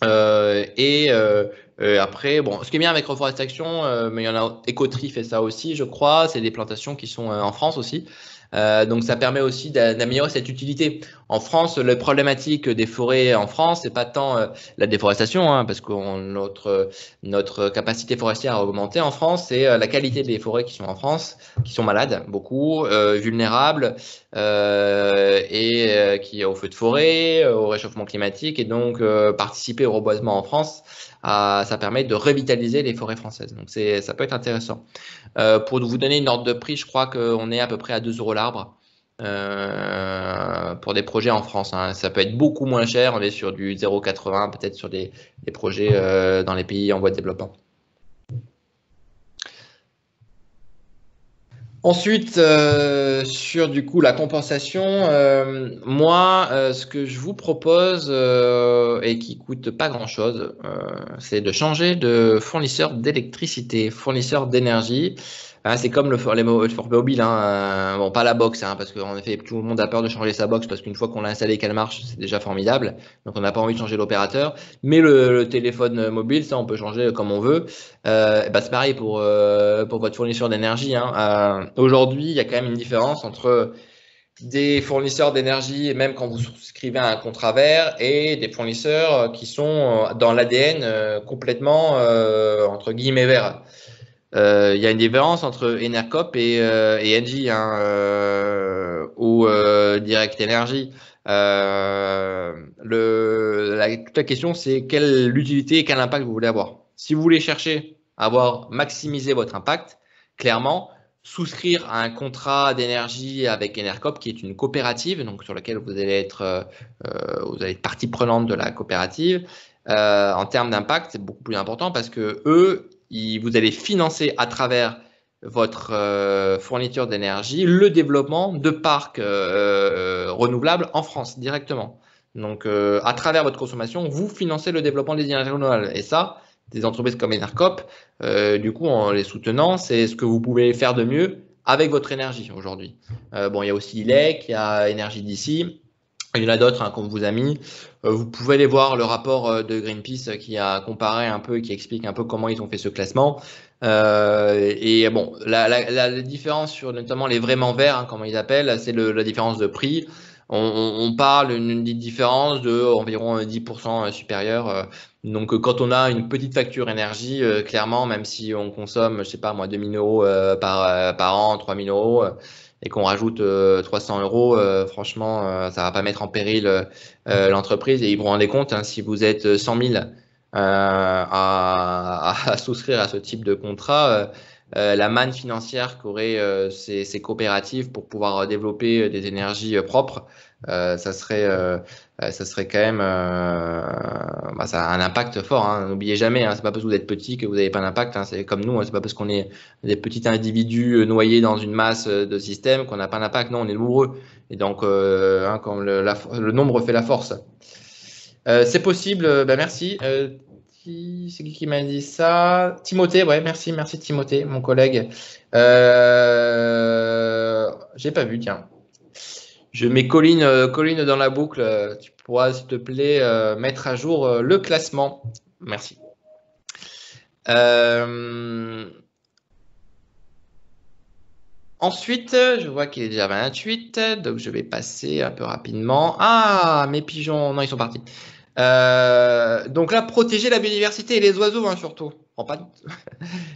Après, bon, ce qui est bien avec Reforestation, mais il y en a, Ecotree fait ça aussi, je crois, c'est des plantations qui sont en France aussi. Donc ça permet aussi d'améliorer cette utilité. En France, la problématique des forêts en France, c'est pas tant la déforestation, hein, parce que notre capacité forestière a augmenté en France, c'est la qualité des forêts qui sont en France, qui sont malades, beaucoup, vulnérables, qui au feu de forêt, au réchauffement climatique, et donc participer au reboisement en France, ça permet de revitaliser les forêts françaises. Donc ça peut être intéressant. Pour vous donner une ordre de prix, je crois qu'on est à peu près à 2 € l'arbre pour des projets en France. Hein. Ça peut être beaucoup moins cher, on est sur du 0,80 peut-être sur des projets dans les pays en voie de développement. Ensuite, sur du coup la compensation, moi, ce que je vous propose et qui coûte pas grand-chose, c'est de changer de fournisseur d'électricité, fournisseur d'énergie. C'est comme le forfait mobile, hein, bon pas la box, hein, parce qu'en effet tout le monde a peur de changer sa box parce qu'une fois qu'on l'a installé et qu'elle marche, c'est déjà formidable. Donc on n'a pas envie de changer l'opérateur. Mais le téléphone mobile, ça on peut changer comme on veut. C'est pareil pour votre fournisseur d'énergie. Hein. Aujourd'hui, il y a quand même une différence entre des fournisseurs d'énergie, même quand vous souscrivez à un contrat vert, et des fournisseurs qui sont dans l'ADN complètement entre guillemets verts. Il y a une différence entre Enercop et Engie ou Direct Energy. Toute la question, c'est quelle utilité et quel impact vous voulez avoir. Si vous voulez chercher à maximiser votre impact, clairement, souscrire à un contrat d'énergie avec Enercop, qui est une coopérative, donc sur laquelle vous allez être partie prenante de la coopérative. En termes d'impact, c'est beaucoup plus important parce que eux, vous allez financer à travers votre fourniture d'énergie, le développement de parcs renouvelables en France directement. Donc, à travers votre consommation, vous financez le développement des énergies renouvelables. Et ça, des entreprises comme Enercop, du coup, en les soutenant, c'est ce que vous pouvez faire de mieux avec votre énergie aujourd'hui. Bon, il y a aussi ILEC, il y a Énergie d'ici. Il y en a d'autres hein, qu'on vous a mis. Vous pouvez aller voir le rapport de Greenpeace qui a comparé un peu, qui explique un peu comment ils ont fait ce classement. Et bon, la différence sur notamment les vraiment verts, hein, comme ils appellent, c'est la différence de prix. On parle d'une différence de environ 10% supérieure. Donc, quand on a une petite facture énergie, clairement, même si on consomme, je sais pas moi, 2000 euros par an, 3000 euros, et qu'on rajoute 300 euros, franchement, ça va pas mettre en péril l'entreprise. Et ils vous rendez compte, hein, si vous êtes 100 000 à souscrire à ce type de contrat, la manne financière qu'auraient ces coopératives pour pouvoir développer des énergies propres, ça serait quand même, ça a un impact fort. Hein. N'oubliez jamais, hein, c'est pas parce que vous êtes petit que vous n'avez pas d'impact. Hein. C'est comme nous, hein, c'est pas parce qu'on est des petits individus noyés dans une masse de systèmes qu'on n'a pas d'impact. Non, on est nombreux. Et donc, hein, comme le nombre fait la force. C'est possible. Merci. C'est qui m'a dit ça? Timothée, ouais, merci Timothée, mon collègue. J'ai pas vu, tiens. Je mets Colline dans la boucle. Tu pourras, s'il te plaît, mettre à jour le classement. Merci. Ensuite, je vois qu'il est déjà 28, donc je vais passer un peu rapidement. Ah, mes pigeons, non, ils sont partis. Donc là, protéger la biodiversité et les oiseaux, hein, surtout.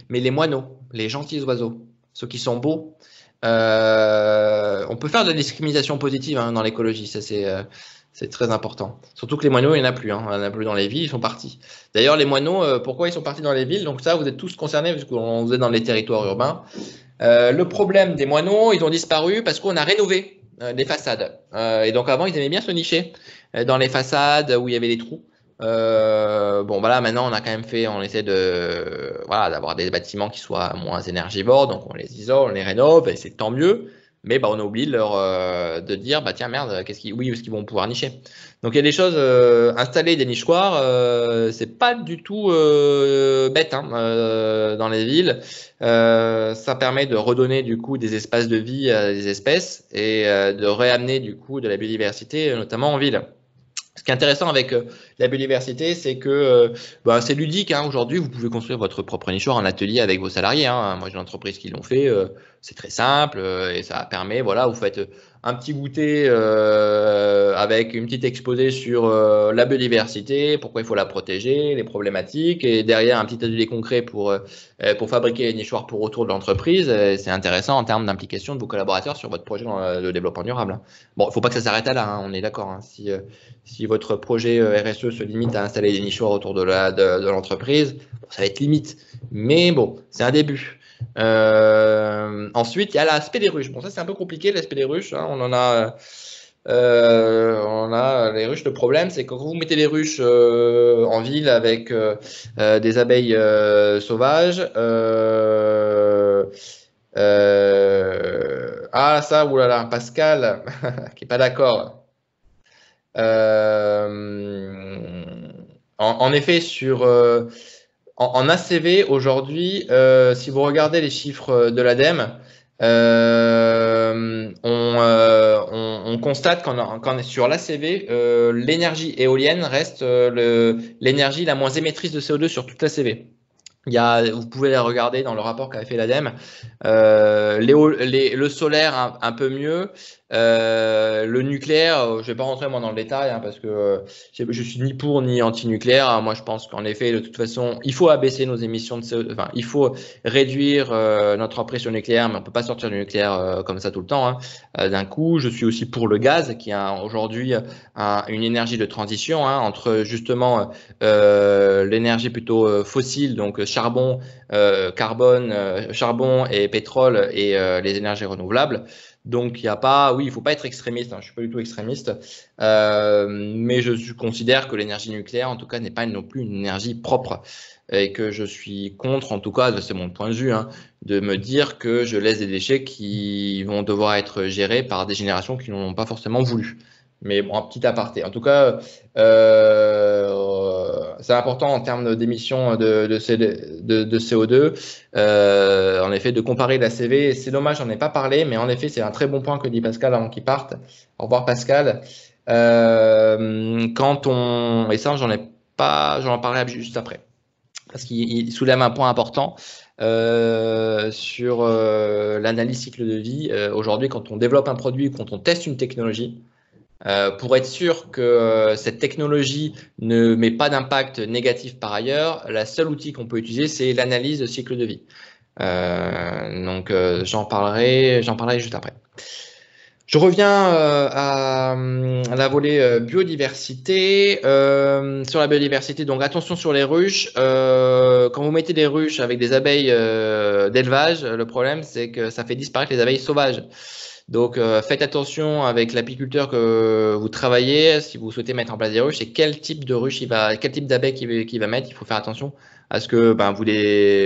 Mais les moineaux, les gentils oiseaux, ceux qui sont beaux. On peut faire de la discrimination positive hein, dans l'écologie, ça c'est très important. Surtout que les moineaux, il n'y en a plus. Hein. Il n'y en a plus dans les villes, ils sont partis. D'ailleurs, les moineaux, pourquoi ils sont partis dans les villes? Donc ça, vous êtes tous concernés, parce que vous êtes dans les territoires urbains. Le problème des moineaux, ils ont disparu parce qu'on a rénové les façades. Et donc avant, ils aimaient bien se nicher dans les façades où il y avait des trous. Bon, voilà, maintenant, on a quand même on essaie d'avoir des bâtiments qui soient moins énergivores, donc on les isole, on les rénove, et c'est tant mieux. Mais on a oublié de dire, tiens, merde, où est-ce qu'ils vont pouvoir nicher? Donc il y a des choses, installer des nichoirs, c'est pas du tout bête hein, dans les villes. Ça permet de redonner du coup des espaces de vie à des espèces et de réamener du coup de la biodiversité, notamment en ville. Ce qui est intéressant avec la biodiversité, c'est que c'est ludique. Hein. Aujourd'hui, vous pouvez construire votre propre nichoir en atelier avec vos salariés. Hein. Moi, j'ai une entreprise qui l'ont fait. C'est très simple et ça permet, voilà, vous faites un petit goûter avec une petite exposé sur la biodiversité, pourquoi il faut la protéger, les problématiques, et derrière un petit atelier concret pour fabriquer les nichoirs pour autour de l'entreprise. C'est intéressant en termes d'implication de vos collaborateurs sur votre projet de développement durable. Bon, il ne faut pas que ça s'arrête à là, hein, on est d'accord. Hein, si votre projet RSE se limite à installer des nichoirs autour de l'entreprise, ça va être limite. Mais bon, c'est un début. Ensuite, il y a l'aspect des ruches. Bon, ça c'est un peu compliqué, l'aspect des ruches. Hein. On a les ruches. Le problème, c'est que quand vous mettez les ruches en ville avec des abeilles sauvages, ça, oulala, Pascal, qui est pas d'accord. En effet, en ACV aujourd'hui, si vous regardez les chiffres de l'ADEME, on constate qu'en est sur l'ACV, l'énergie éolienne reste l'énergie la moins émettrice de CO2 sur toute l'ACV. Vous pouvez la regarder dans le rapport qu'avait fait l'ADEME. Le solaire un peu mieux. Le nucléaire, je ne vais pas rentrer moi dans le détail hein, parce que je suis ni pour ni anti-nucléaire. Moi, je pense qu'en effet, de toute façon, il faut abaisser nos émissions de CO2. Enfin, il faut réduire notre emprise sur le nucléaire, mais on ne peut pas sortir du nucléaire comme ça tout le temps. Hein. D'un coup, je suis aussi pour le gaz, qui a aujourd'hui une énergie de transition hein, entre justement l'énergie plutôt fossile, donc charbon, carbone, charbon et pétrole et les énergies renouvelables. Donc, il n'y a pas, oui, il ne faut pas être extrémiste, hein, je ne suis pas du tout extrémiste, mais je considère que l'énergie nucléaire, en tout cas, n'est pas non plus une énergie propre et que je suis contre, en tout cas, c'est mon point de vue, hein, de me dire que je laisse des déchets qui vont devoir être gérés par des générations qui n'en ont pas forcément voulu. Mais bon, un petit aparté. En tout cas, c'est important en termes d'émissions de CO2, en effet, de comparer la CV. C'est dommage, j'en ai pas parlé, mais en effet, c'est un très bon point que dit Pascal avant qu'il parte. Au revoir Pascal. Quand on, et ça, j'en parlerai juste après, parce qu'il soulève un point important sur l'analyse cycle de vie. Aujourd'hui, quand on développe un produit, quand on teste une technologie, pour être sûr que cette technologie ne met pas d'impact négatif par ailleurs, la seule outil qu'on peut utiliser, c'est l'analyse de cycle de vie. Donc, j'en parlerai juste après. Je reviens à la volée biodiversité. Sur la biodiversité, donc attention sur les ruches. Quand vous mettez des ruches avec des abeilles d'élevage, le problème, c'est que ça fait disparaître les abeilles sauvages. Donc, faites attention avec l'apiculteur que vous travaillez, si vous souhaitez mettre en place des ruches, et quel type de ruche quel type d'abeilles qu'il va mettre. Il faut faire attention à ce que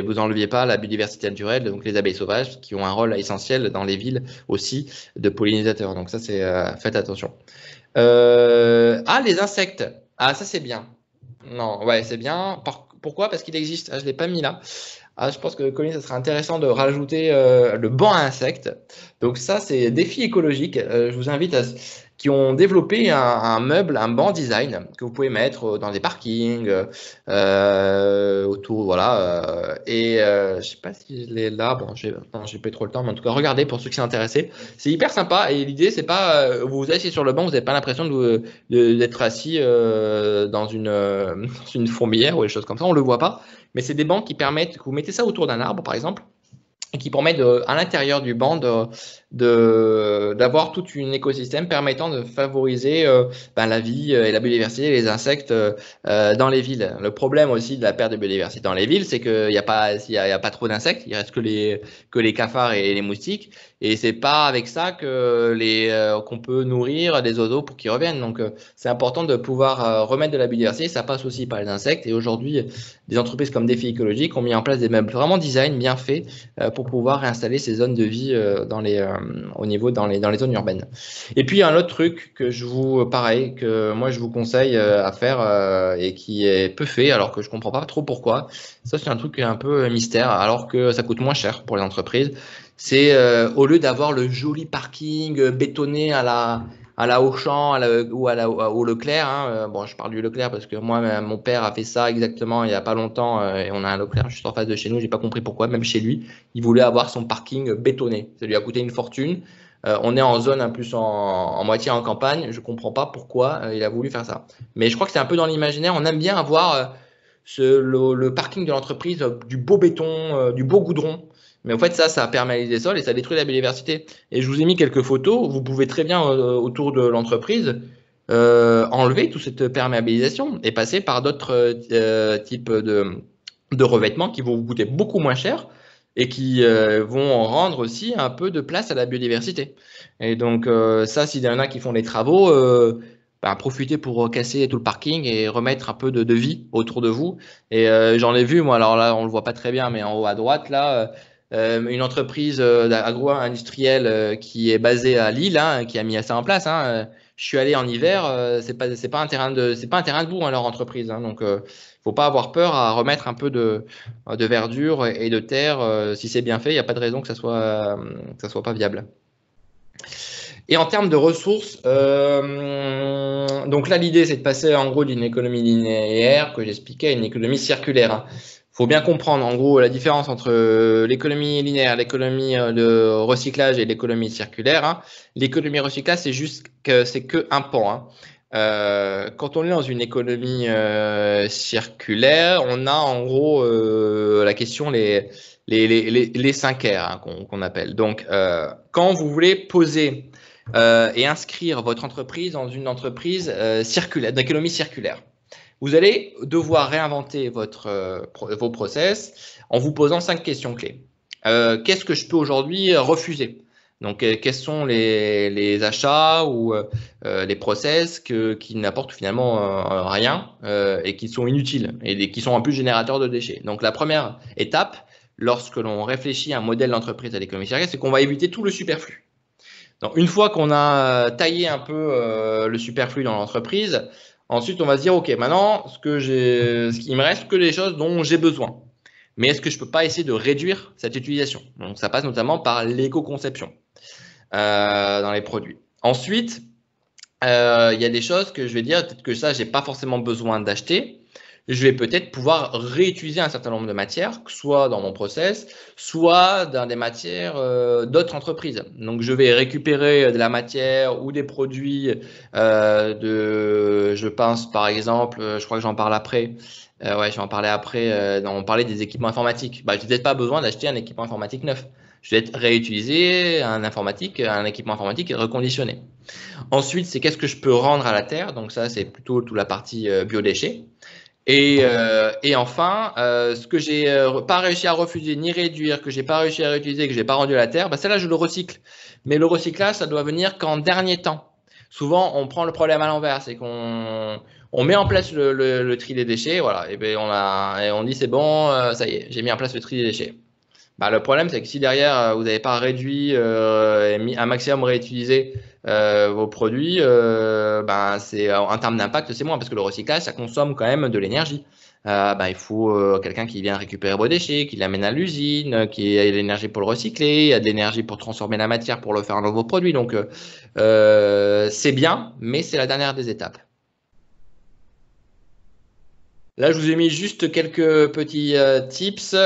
vous enleviez pas la biodiversité naturelle, donc les abeilles sauvages, qui ont un rôle essentiel dans les villes aussi de pollinisateurs. Donc ça, faites attention. Les insectes. Ah, ça c'est bien. Non, ouais, c'est bien. Pourquoi? Parce qu'il existe. Ah, je l'ai pas mis là. Ah, je pense que Colline, ça serait intéressant de rajouter le banc à insectes. Donc ça, c'est défi écologique. Je vous invite qui ont développé un meuble, un banc design que vous pouvez mettre dans des parkings, autour, voilà. Je sais pas si je l'ai là. Bon, j'ai pas trop le temps, mais en tout cas, regardez pour ceux qui sont intéressés. C'est hyper sympa et l'idée, c'est pas vous vous asseyez sur le banc, vous n'avez pas l'impression d'être assis dans une fourmilière ou des choses comme ça. On le voit pas. Mais c'est des bancs qui permettent que vous mettez ça autour d'un arbre, par exemple, et qui permettent à l'intérieur du banc d'avoir tout un écosystème permettant de favoriser la vie et la biodiversité et les insectes dans les villes. Le problème aussi de la perte de biodiversité dans les villes, c'est qu'il n'y a pas trop d'insectes, il reste que les cafards et les moustiques, et c'est pas avec ça qu'on peut nourrir des oiseaux pour qu'ils reviennent. Donc c'est important de pouvoir remettre de la biodiversité. Ça passe aussi par les insectes, et aujourd'hui des entreprises comme Défi Écologique ont mis en place des meubles vraiment design bien faits pour pouvoir réinstaller ces zones de vie dans les zones urbaines. Et puis un autre truc que moi je vous conseille à faire et qui est peu fait, alors que je comprends pas trop pourquoi. Ça, c'est un truc un peu mystère, alors que ça coûte moins cher pour les entreprises. C'est au lieu d'avoir le joli parking bétonné à la Auchan ou au Leclerc. Hein. Bon, je parle du Leclerc parce que moi, mon père a fait ça exactement il y a pas longtemps et on a un Leclerc juste en face de chez nous. J'ai pas compris pourquoi, même chez lui, il voulait avoir son parking bétonné. Ça lui a coûté une fortune. On est en zone en plus en moitié en campagne. Je comprends pas pourquoi il a voulu faire ça. Mais je crois que c'est un peu dans l'imaginaire. On aime bien avoir le parking de l'entreprise, du beau béton, du beau goudron. Mais en fait, ça perméabilise les sols et ça détruit la biodiversité. Et je vous ai mis quelques photos. Vous pouvez très bien, autour de l'entreprise, enlever toute cette perméabilisation et passer par d'autres types de revêtements qui vont vous coûter beaucoup moins cher et qui vont rendre aussi un peu de place à la biodiversité. Et donc, ça, s'il y en a qui font les travaux, profitez pour casser tout le parking et remettre un peu de vie autour de vous. Et j'en ai vu, moi, alors là, on le voit pas très bien, mais en haut à droite, là, une entreprise agro-industrielle qui est basée à Lille, hein, qui a mis ça en place. Hein. Je suis allé en hiver, c'est pas un terrain de boue, hein, leur entreprise. Hein, donc, faut pas avoir peur à remettre un peu de verdure et de terre. Si c'est bien fait, il n'y a pas de raison que ça soit pas viable. Et en termes de ressources, donc là, l'idée, c'est de passer en gros d'une économie linéaire que j'expliquais à une économie circulaire. Hein. Faut bien comprendre en gros la différence entre l'économie linéaire, l'économie de recyclage et l'économie circulaire. Hein. L'économie recyclage, c'est que un pan. Hein. Quand on est dans une économie circulaire, on a en gros la question les 5 R hein, qu'on appelle. Donc, quand vous voulez poser et inscrire votre entreprise dans une entreprise circulaire, d'économie circulaire, Vous allez devoir réinventer vos process en vous posant 5 questions clés. Qu'est-ce que je peux aujourd'hui refuser? Donc, quels sont les achats ou les process qui n'apportent finalement rien et qui sont inutiles et qui sont en plus générateurs de déchets. Donc, la première étape, lorsque l'on réfléchit à un modèle d'entreprise à l'économie circulaire, c'est qu'on va éviter tout le superflu. Donc, une fois qu'on a taillé un peu le superflu dans l'entreprise, ensuite, on va se dire, OK, maintenant, il me reste que les choses dont j'ai besoin. Mais est-ce que je peux pas essayer de réduire cette utilisation? Donc, ça passe notamment par l'éco-conception dans les produits. Ensuite, il y a des choses que je vais dire, peut-être que ça, j'ai pas forcément besoin d'acheter. Je vais peut-être pouvoir réutiliser un certain nombre de matières, soit dans mon process, soit dans des matières d'autres entreprises. Donc, je vais récupérer de la matière ou des produits je pense par exemple, je crois que j'en parle après. Ouais, je vais en parler après. On parlait des équipements informatiques. Bah, j'ai peut-être pas besoin d'acheter un équipement informatique neuf. Je vais réutiliser un équipement informatique reconditionné. Ensuite, c'est qu'est-ce que je peux rendre à la terre. Donc ça, c'est plutôt toute la partie biodéchets. Et enfin, ce que j'ai pas réussi à refuser ni réduire, que j'ai pas réussi à réutiliser, que j'ai pas rendu à la terre, bah celle-là je le recycle. Mais le recyclage, ça doit venir qu'en dernier temps. Souvent, on prend le problème à l'envers, c'est qu'on met en place le tri des déchets, voilà, et ben on dit c'est bon, ça y est, j'ai mis en place le tri des déchets. Bah, le problème, c'est que si derrière, vous n'avez pas réduit et mis un maximum réutilisé vos produits, ben, en termes d'impact, c'est moins parce que le recyclage, ça consomme quand même de l'énergie. Ben, il faut quelqu'un qui vient récupérer vos déchets, qui l'amène à l'usine, qui ait l'énergie pour le recycler, a de l'énergie pour transformer la matière, pour le faire en nouveau produit. Donc, c'est bien, mais c'est la dernière des étapes. Là, je vous ai mis juste quelques petits tips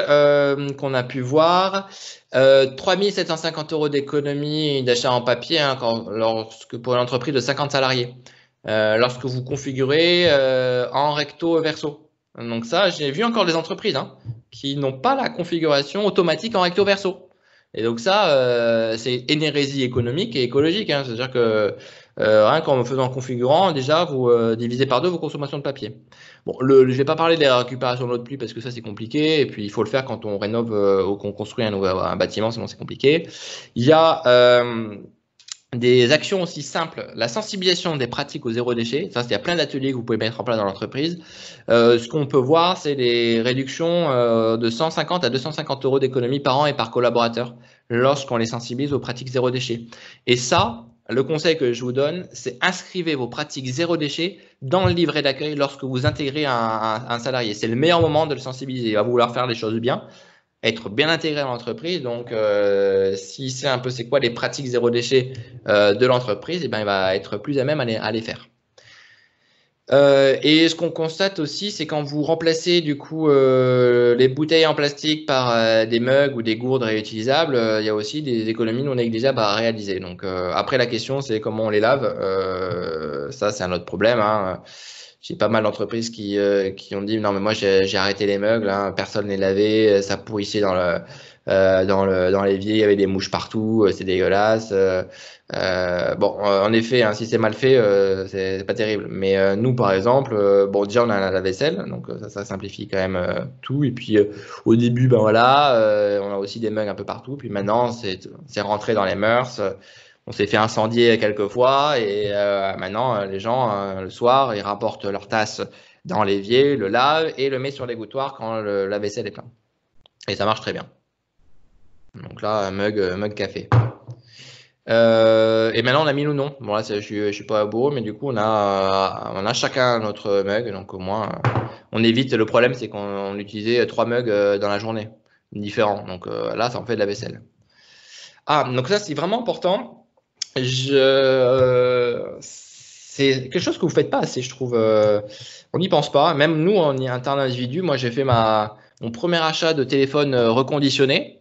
qu'on a pu voir. 3 750 € d'économie d'achat en papier lorsque pour une entreprise de 50 salariés. Lorsque vous configurez en recto verso. Donc ça, j'ai vu encore des entreprises qui n'ont pas la configuration automatique en recto verso. Et donc ça, c'est une hérésie économique et écologique. C'est-à-dire que rien qu'en faisant configurant, déjà, vous divisez par 2 vos consommations de papier. Bon, je ne vais pas parler de la récupération de l'eau de pluie parce que ça, c'est compliqué. Et puis, il faut le faire quand on rénove ou qu'on construit un bâtiment, sinon c'est compliqué. Il y a des actions aussi simples, la sensibilisation des pratiques au zéro déchet. Ça, il y a plein d'ateliers que vous pouvez mettre en place dans l'entreprise. Ce qu'on peut voir, c'est les réductions de 150 à 250 € d'économie par an et par collaborateur lorsqu'on les sensibilise aux pratiques zéro déchet. Et ça, le conseil que je vous donne, c'est inscrivez vos pratiques zéro déchet dans le livret d'accueil lorsque vous intégrez un salarié. C'est le meilleur moment de le sensibiliser. Il va vouloir faire les choses bien, être bien intégré dans l'entreprise. Donc, s'il sait un peu c'est quoi les pratiques zéro déchet de l'entreprise, eh ben, il va être plus à même à les faire. Et ce qu'on constate aussi, c'est quand vous remplacez du coup les bouteilles en plastique par des mugs ou des gourdes réutilisables, il y a aussi des économies non négligeables à réaliser. Donc après la question, c'est comment on les lave. Ça, c'est un autre problème. J'ai pas mal d'entreprises qui ont dit non mais moi j'ai arrêté les mugs, là, personne ne les lavait, ça pourrissait dans l'évier, il y avait des mouches partout, c'est dégueulasse. Bon, en effet, si c'est mal fait, c'est pas terrible. Mais nous, par exemple, bon, déjà on a la vaisselle, donc ça simplifie quand même tout. Et puis au début, ben voilà, on a aussi des mugs un peu partout. Puis maintenant, c'est rentré dans les mœurs. On s'est fait incendier quelques fois et maintenant, les gens, le soir, ils rapportent leur tasse dans l'évier, le lavent et le mettent sur l'égouttoir quand la vaisselle est pleine. Et ça marche très bien. Donc là, mug café. Et maintenant, on a mis le nom. Bon, là, je suis pas beau, mais du coup, on a chacun notre mug. Donc, au moins, on évite. Le problème, c'est qu'on utilisait 3 mugs dans la journée, différents. Donc là, ça en fait de la vaisselle. Donc ça, c'est vraiment important. C'est quelque chose que vous faites pas assez, je trouve. On n'y pense pas. Même nous, en interne individu, moi, j'ai fait mon premier achat de téléphone reconditionné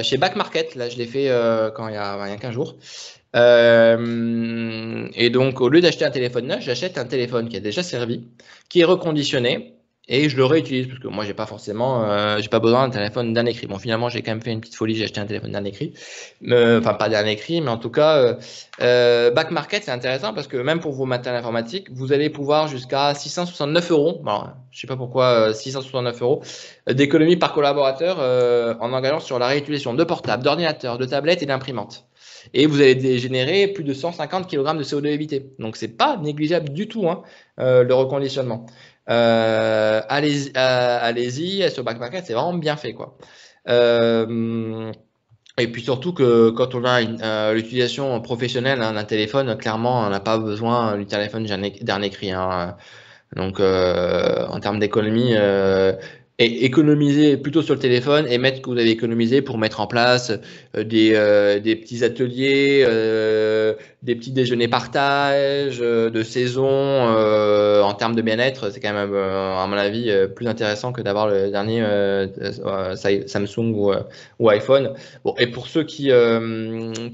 chez Back Market. Là, je l'ai fait quand il y a 15 jours. Et donc, au lieu d'acheter un téléphone neuf, j'achète un téléphone qui a déjà servi, qui est reconditionné. Et je le réutilise parce que moi, j'ai pas forcément, j'ai pas besoin d'un téléphone dernier cri. Bon, finalement, j'ai quand même fait une petite folie, j'ai acheté un téléphone dernier cri. Enfin, pas dernier cri, mais en tout cas, Back Market, c'est intéressant parce que même pour vos matériels informatiques, vous allez pouvoir jusqu'à 669 euros. Alors, je sais pas pourquoi 669 euros d'économie par collaborateur en engageant sur la réutilisation de portables, d'ordinateurs, de tablettes et d'imprimantes. Et vous allez générer plus de 150 kg de CO2 évité. Donc, c'est pas négligeable du tout, hein, le reconditionnement. Allez-y, sur Back Market, c'est vraiment bien fait, quoi. Et puis surtout que quand on a l'utilisation professionnelle d'un téléphone, clairement, on n'a pas besoin du téléphone dernier cri, hein. Donc, en termes d'économie, et économiser plutôt sur le téléphone et mettre ce que vous avez économisé pour mettre en place des petits ateliers, des petits déjeuners partage de saison en termes de bien-être. C'est quand même, à mon avis, plus intéressant que d'avoir le dernier Samsung ou iPhone. Bon, et pour ceux qui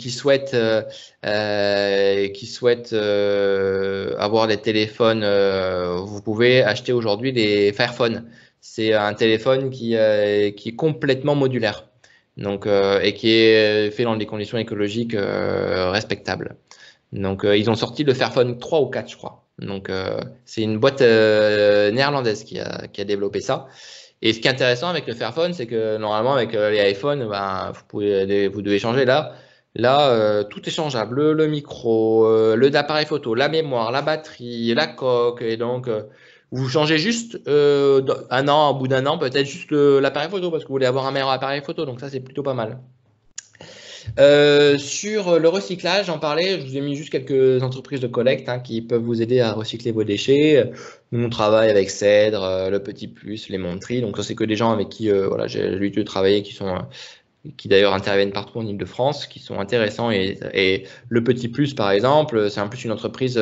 souhaitent avoir des téléphones, vous pouvez acheter aujourd'hui des Fairphone. C'est un téléphone qui est complètement modulaire, donc et qui est fait dans des conditions écologiques respectables. Donc ils ont sorti le Fairphone 3 ou 4, je crois. Donc c'est une boîte néerlandaise qui a développé ça. Et ce qui est intéressant avec le Fairphone, c'est que normalement avec les iPhones, ben, vous devez changer là. Là, tout est changeable. Le micro, l'appareil photo, la mémoire, la batterie, la coque. Et donc, vous changez juste un an, au bout d'un an, peut-être juste l'appareil photo parce que vous voulez avoir un meilleur appareil photo. Donc ça, c'est plutôt pas mal. Sur le recyclage, j'en parlais, je vous ai mis juste quelques entreprises de collecte qui peuvent vous aider à recycler vos déchets. Nous, on travaille avec Cèdre, Le Petit Plus, les Monteries. Donc ça, c'est que des gens avec qui voilà, j'ai l'habitude de travailler, qui d'ailleurs interviennent partout en Île-de-France, qui sont intéressants. Et Le Petit Plus, par exemple, c'est en plus une entreprise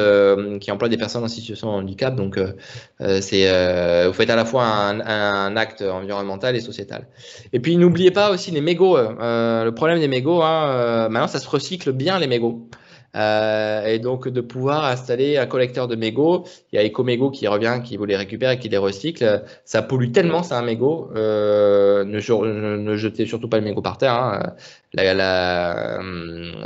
qui emploie des personnes en situation de handicap. Donc, vous faites à la fois un acte environnemental et sociétal. Et puis, n'oubliez pas aussi les mégots. Le problème des mégots, maintenant, ça se recycle bien, les mégots. Et donc de pouvoir installer un collecteur de mégots, il y a Ecomégo qui revient, qui vous les récupère et qui les recycle. Ça pollue tellement, c'est un mégot. Ne jetez surtout pas le mégot par terre, hein.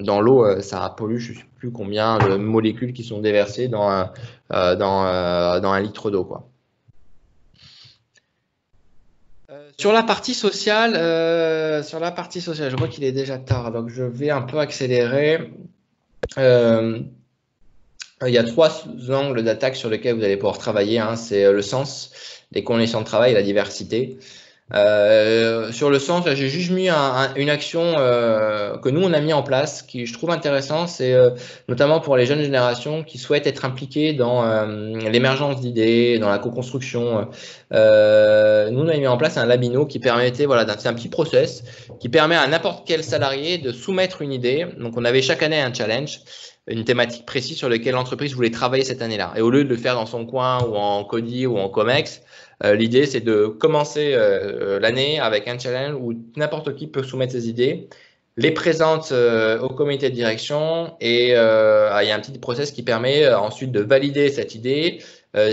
Dans l'eau, ça pollue, je ne sais plus combien de molécules qui sont déversées dans un litre d'eau, quoi. Sur la partie sociale, je vois qu'il est déjà tard, donc je vais un peu accélérer. Il y a 3 angles d'attaque sur lesquels vous allez pouvoir travailler. C'est le sens, les conditions de travail et la diversité. Sur le sens, j'ai juste mis une action que nous on a mis en place, qui je trouve intéressant, c'est notamment pour les jeunes générations qui souhaitent être impliquées dans l'émergence d'idées, dans la co-construction. Nous on a mis en place un Labino qui permettait, voilà, c'est un petit process qui permet à n'importe quel salarié de soumettre une idée. Donc on avait chaque année un challenge, une thématique précise sur laquelle l'entreprise voulait travailler cette année-là. Et au lieu de le faire dans son coin ou en Cody ou en Comex, l'idée, c'est de commencer l'année avec un challenge où n'importe qui peut soumettre ses idées, les présente au comité de direction et il y a un petit process qui permet ensuite de valider cette idée.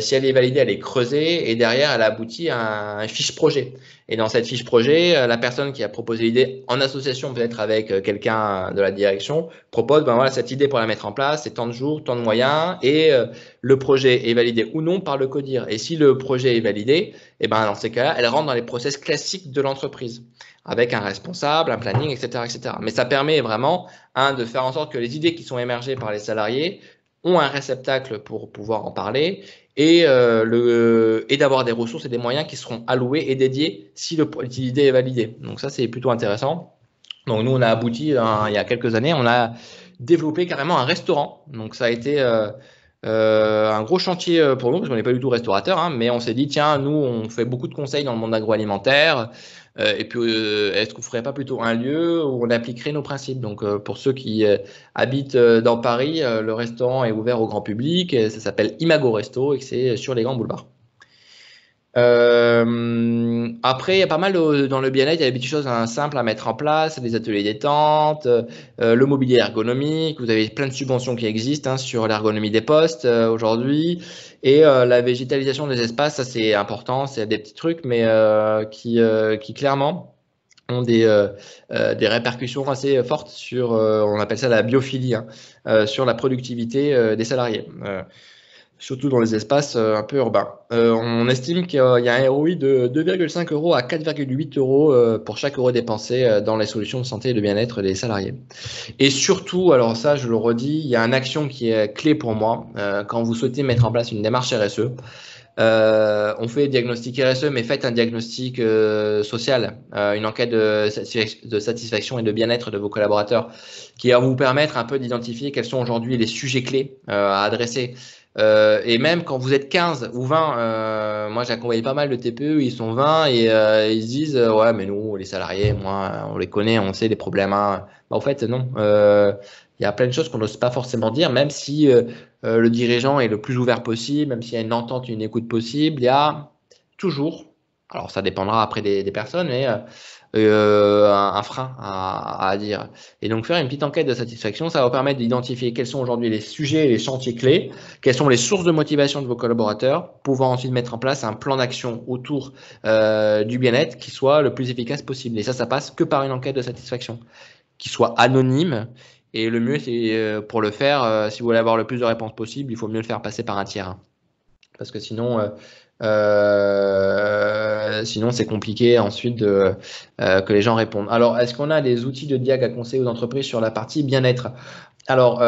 Si elle est validée, elle est creusée et derrière, elle aboutit à un fiche projet. Et dans cette fiche projet, la personne qui a proposé l'idée en association peut-être avec quelqu'un de la direction propose voilà, cette idée pour la mettre en place, c'est tant de jours, tant de moyens et le projet est validé ou non par le CODIR. Et si le projet est validé, et dans ces cas-là, elle rentre dans les process classiques de l'entreprise avec un responsable, un planning, etc., etc. Mais ça permet vraiment de faire en sorte que les idées qui sont émergées par les salariés ont un réceptacle pour pouvoir en parler et d'avoir des ressources et des moyens qui seront alloués et dédiés si l'idée est validée. Donc ça, c'est plutôt intéressant. Donc nous, on a abouti il y a quelques années, on a développé carrément un restaurant. Donc ça a été un gros chantier pour nous parce qu'on n'est pas du tout restaurateur, mais on s'est dit tiens, nous, on fait beaucoup de conseils dans le monde agroalimentaire. Et puis, est-ce qu'on ne ferait pas plutôt un lieu où on appliquerait nos principes? Donc, pour ceux qui habitent dans Paris, le restaurant est ouvert au grand public. Ça s'appelle Imago Resto et c'est sur les grands boulevards. Après, il y a pas mal dans le bien-être, il y a des petites choses simples à mettre en place, des ateliers détente, le mobilier ergonomique. Vous avez plein de subventions qui existent sur l'ergonomie des postes aujourd'hui. Et la végétalisation des espaces, ça c'est important, c'est des petits trucs, mais qui clairement ont des répercussions assez fortes sur, on appelle ça la biophilie, sur la productivité des salariés. Surtout dans les espaces un peu urbains. On estime qu'il y a un ROI de 2,5 euros à 4,8 euros pour chaque euro dépensé dans les solutions de santé et de bien-être des salariés. Et surtout, alors ça je le redis, il y a une action qui est clé pour moi quand vous souhaitez mettre en place une démarche RSE. On fait diagnostic RSE, mais faites un diagnostic social, une enquête de satisfaction et de bien-être de vos collaborateurs qui va vous permettre un peu d'identifier quels sont aujourd'hui les sujets clés à adresser. Et même quand vous êtes 15 ou 20, moi j'ai accompagné pas mal de TPE, ils sont 20 et ils se disent ouais mais nous les salariés, moi on les connaît, on sait les problèmes. Bah, en fait non, il y a plein de choses qu'on n'ose pas forcément dire, même si le dirigeant est le plus ouvert possible, même s'il y a une entente, une écoute possible, il y a toujours, alors ça dépendra après des personnes, mais un frein à dire. Et donc faire une petite enquête de satisfaction, ça va vous permettre d'identifier quels sont aujourd'hui les sujets et les chantiers clés, quelles sont les sources de motivation de vos collaborateurs, pouvoir ensuite mettre en place un plan d'action autour du bien-être qui soit le plus efficace possible. Et ça passe que par une enquête de satisfaction qui soit anonyme. Et le mieux, c'est pour le faire, si vous voulez avoir le plus de réponses possible, il faut mieux le faire passer par un tiers. Parce que sinon c'est compliqué ensuite que les gens répondent. Alors, est-ce qu'on a des outils de diag à conseiller aux entreprises sur la partie bien-être? Alors,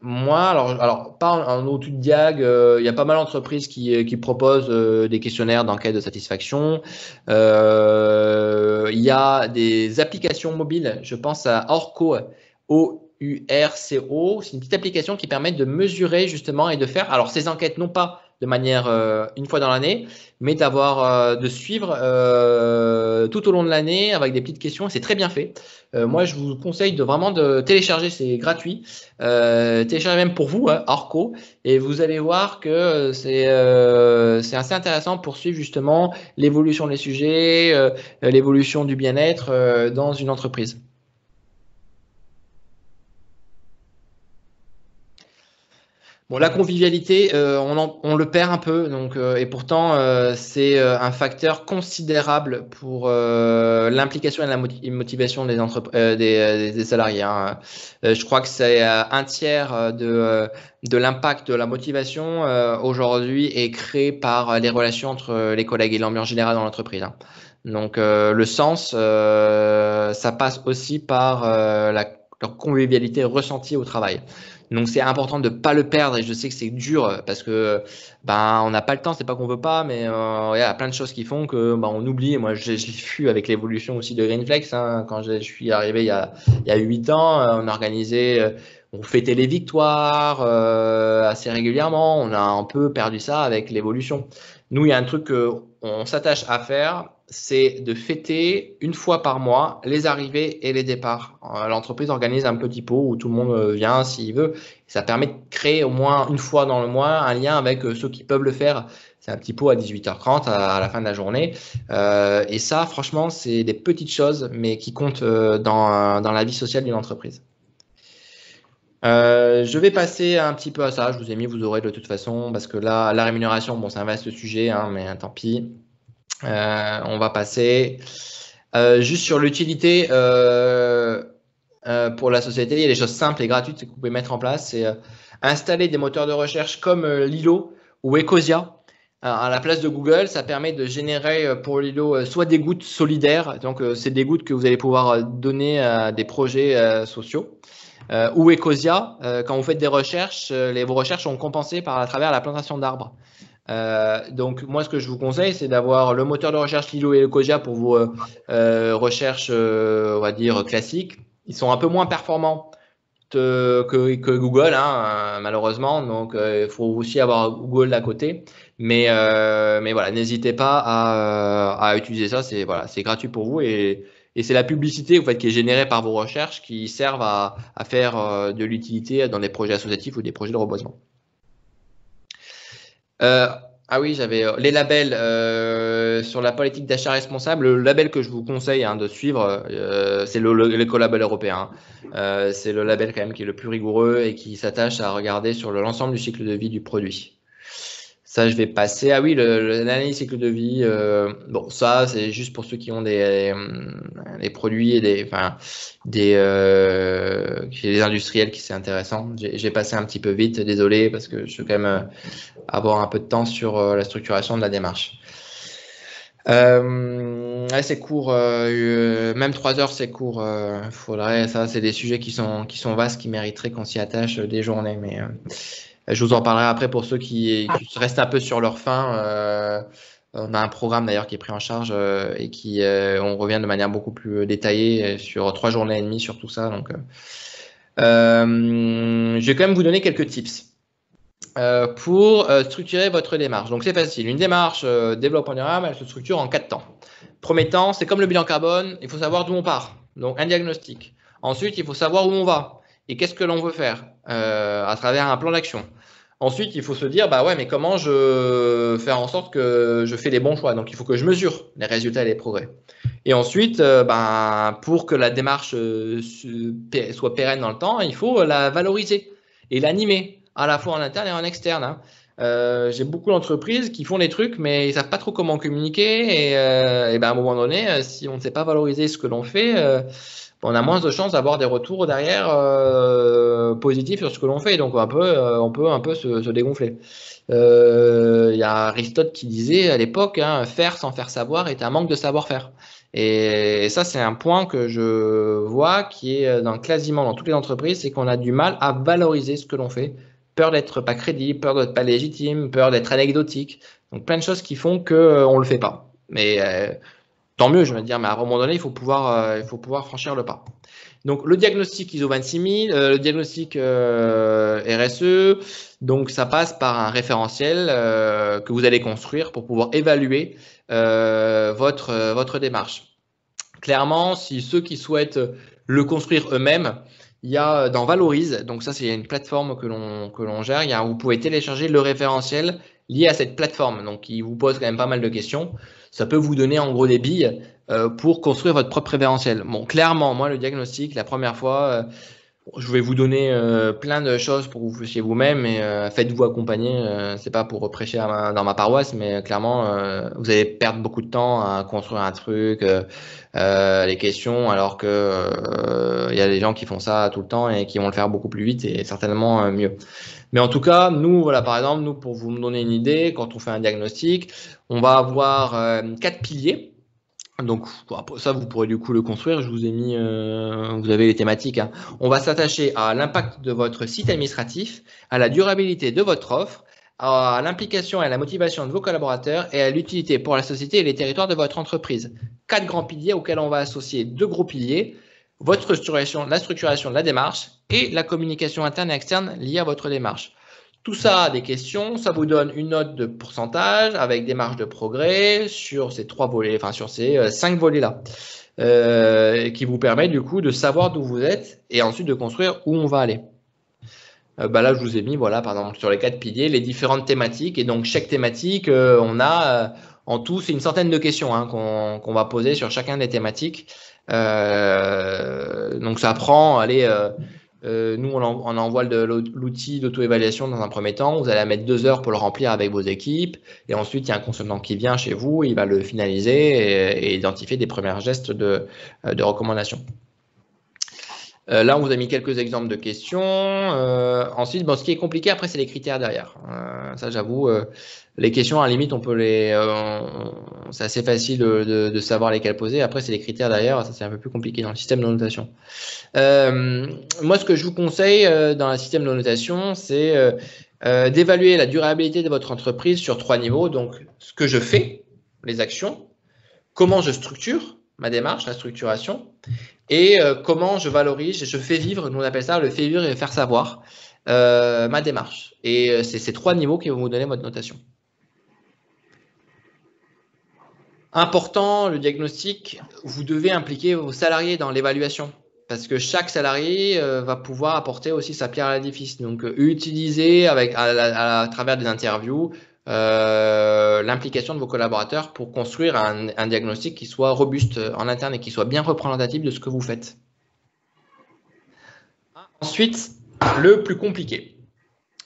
moi, alors pas en outil de diag, il y a pas mal d'entreprises qui proposent des questionnaires d'enquête de satisfaction. Il y a des applications mobiles, je pense à Orco, OURCO, c'est une petite application qui permet de mesurer justement et de faire, alors ces enquêtes non pas de manière une fois dans l'année, mais de suivre tout au long de l'année avec des petites questions. C'est très bien fait. Moi, je vous conseille vraiment de télécharger, c'est gratuit. Téléchargez même pour vous, Orco, et vous allez voir que c'est assez intéressant pour suivre justement l'évolution des sujets, l'évolution du bien-être dans une entreprise. Bon, la convivialité, on le perd un peu, donc, et pourtant, c'est un facteur considérable pour l'implication et la motivation des salariés. Je crois que c'est un tiers de l'impact de la motivation aujourd'hui est créé par les relations entre les collègues et l'ambiance générale dans l'entreprise. Donc, le sens, ça passe aussi par leur convivialité ressentie au travail. Donc c'est important de ne pas le perdre et je sais que c'est dur parce que on n'a pas le temps, c'est pas qu'on veut pas, mais il y a plein de choses qui font que on oublie. Et moi je l'ai vu avec l'évolution aussi de Greenflex. Quand je suis arrivé il y a 8 ans, on organisait, on fêtait les victoires assez régulièrement. On a un peu perdu ça avec l'évolution. Nous, il y a un truc qu'on s'attache à faire, c'est de fêter une fois par mois les arrivées et les départs. L'entreprise organise un petit pot où tout le monde vient s'il veut. Ça permet de créer au moins une fois dans le mois un lien avec ceux qui peuvent le faire. C'est un petit pot à 18h30 à la fin de la journée. Et ça, franchement, c'est des petites choses, mais qui comptent dans la vie sociale d'une entreprise. Je vais passer un petit peu à ça. Je vous ai mis, vous aurez de toute façon, parce que là, la rémunération, bon, c'est un vaste sujet, mais tant pis. On va passer juste sur l'utilité pour la société. Il y a des choses simples et gratuites que vous pouvez mettre en place. C'est installer des moteurs de recherche comme Lilo ou Ecosia. À la place de Google, ça permet de générer pour Lilo soit des gouttes solidaires, donc c'est des gouttes que vous allez pouvoir donner à des projets sociaux. Ou Ecosia, quand vous faites des recherches, vos recherches sont compensées à travers la plantation d'arbres. Donc moi ce que je vous conseille c'est d'avoir le moteur de recherche Lilo et Ecosia pour vos recherches on va dire classiques. Ils sont un peu moins performants que Google malheureusement, donc il faut aussi avoir Google à côté, mais voilà, n'hésitez pas à utiliser ça, c'est gratuit pour vous et c'est la publicité en fait, qui est générée par vos recherches qui servent à faire de l'utilité dans des projets associatifs ou des projets de reboisement. Ah oui, j'avais les labels sur la politique d'achat responsable. Le label que je vous conseille de suivre, c'est l'écolabel européen. C'est le label quand même qui est le plus rigoureux et qui s'attache à regarder sur l'ensemble du cycle de vie du produit. Ça, je vais passer. Ah oui, l'analyse cycle de vie. Bon, ça, c'est juste pour ceux qui ont des produits et des industriels qui c'est intéressant. J'ai passé un petit peu vite, désolé, parce que je veux quand même avoir un peu de temps sur la structuration de la démarche. C'est court, même 3 heures, c'est court. Ça, c'est des sujets qui sont vastes, qui mériteraient qu'on s'y attache des journées, mais. Je vous en parlerai après pour ceux qui restent un peu sur leur faim. On a un programme d'ailleurs qui est pris en charge et on revient de manière beaucoup plus détaillée sur 3 journées et demie sur tout ça. Donc, je vais quand même vous donner quelques tips pour structurer votre démarche. Donc, c'est facile. Une démarche développement durable, elle se structure en 4 temps. Premier temps, c'est comme le bilan carbone, il faut savoir d'où on part. Donc, un diagnostic. Ensuite, il faut savoir où on va et qu'est-ce que l'on veut faire à travers un plan d'action. Ensuite, il faut se dire, bah ouais, mais comment je faire en sorte que je fais les bons choix. Donc, il faut que je mesure les résultats et les progrès. Et ensuite, pour que la démarche soit pérenne dans le temps, il faut la valoriser et l'animer, à la fois en interne et en externe. J'ai beaucoup d'entreprises qui font des trucs, mais ils savent pas trop comment communiquer. Et à un moment donné, si on ne sait pas valoriser ce que l'on fait, on a moins de chances d'avoir des retours derrière positifs sur ce que l'on fait. Donc on peut un peu se dégonfler. Il y a Aristote qui disait à l'époque, faire sans faire savoir est un manque de savoir-faire. Et ça, c'est un point que je vois qui est quasiment dans toutes les entreprises, c'est qu'on a du mal à valoriser ce que l'on fait. Peur d'être pas crédible, peur d'être pas légitime, peur d'être anecdotique. Donc plein de choses qui font qu'on le fait pas. Mais tant mieux, je veux dire, mais à un moment donné, il faut pouvoir franchir le pas. Donc, le diagnostic ISO 26000, le diagnostic RSE, donc ça passe par un référentiel que vous allez construire pour pouvoir évaluer votre démarche. Clairement, si ceux qui souhaitent le construire eux-mêmes, il y a dans Valorise, donc ça c'est une plateforme que l'on gère, vous pouvez télécharger le référentiel lié à cette plateforme, donc il vous pose quand même pas mal de questions. Ça peut vous donner en gros des billes pour construire votre propre référentiel. Bon, clairement, moi le diagnostic, la première fois, je vais vous donner plein de choses pour que vous fassiez vous-même et faites-vous accompagner. C'est pas pour prêcher dans ma paroisse, mais clairement, vous allez perdre beaucoup de temps à construire un truc, les questions, alors que il y a des gens qui font ça tout le temps et qui vont le faire beaucoup plus vite et certainement mieux. Mais en tout cas, nous, voilà, par exemple, nous, pour vous donner une idée, quand on fait un diagnostic, on va avoir 4 piliers. Donc ça, vous pourrez du coup le construire. Je vous ai mis, vous avez les thématiques. On va s'attacher à l'impact de votre site administratif, à la durabilité de votre offre, à l'implication et à la motivation de vos collaborateurs et à l'utilité pour la société et les territoires de votre entreprise. 4 grands piliers auxquels on va associer 2 gros piliers, votre structuration, la structuration de la démarche et la communication interne et externe liée à votre démarche. Tout ça a des questions, ça vous donne une note de pourcentage avec des marges de progrès sur ces 3 volets, enfin sur ces 5 volets-là, qui vous permet du coup de savoir d'où vous êtes et ensuite de construire où on va aller. Là, je vous ai mis, voilà, par exemple, sur les 4 piliers, les différentes thématiques. Et donc, chaque thématique, on a en tout, c'est une centaine de questions qu'on va poser sur chacun des thématiques. Donc, ça prend, allez, nous, on envoie l'outil d'auto-évaluation dans un premier temps. Vous allez mettre 2 heures pour le remplir avec vos équipes. Et ensuite, il y a un consultant qui vient chez vous, il va le finaliser et identifier des premiers gestes de recommandation. Là, on vous a mis quelques exemples de questions. Ensuite, ce qui est compliqué après, c'est les critères derrière. Ça, j'avoue, les questions, à la limite, on peut c'est assez facile de savoir lesquelles poser. Après, c'est les critères derrière. Ça, c'est un peu plus compliqué dans le système de notation. Moi, ce que je vous conseille dans le système de notation, c'est d'évaluer la durabilité de votre entreprise sur 3 niveaux. Donc, ce que je fais, les actions, comment je structure ma démarche, la structuration, et comment je valorise, je fais vivre, nous on appelle ça le fait vivre et faire savoir, ma démarche. Et c'est ces 3 niveaux qui vont vous donner votre notation. Important, le diagnostic, vous devez impliquer vos salariés dans l'évaluation. Parce que chaque salarié va pouvoir apporter aussi sa pierre à l'édifice. Donc, utiliser à travers des interviews l'implication de vos collaborateurs pour construire un diagnostic qui soit robuste en interne et qui soit bien représentatif de ce que vous faites. Ensuite, le plus compliqué.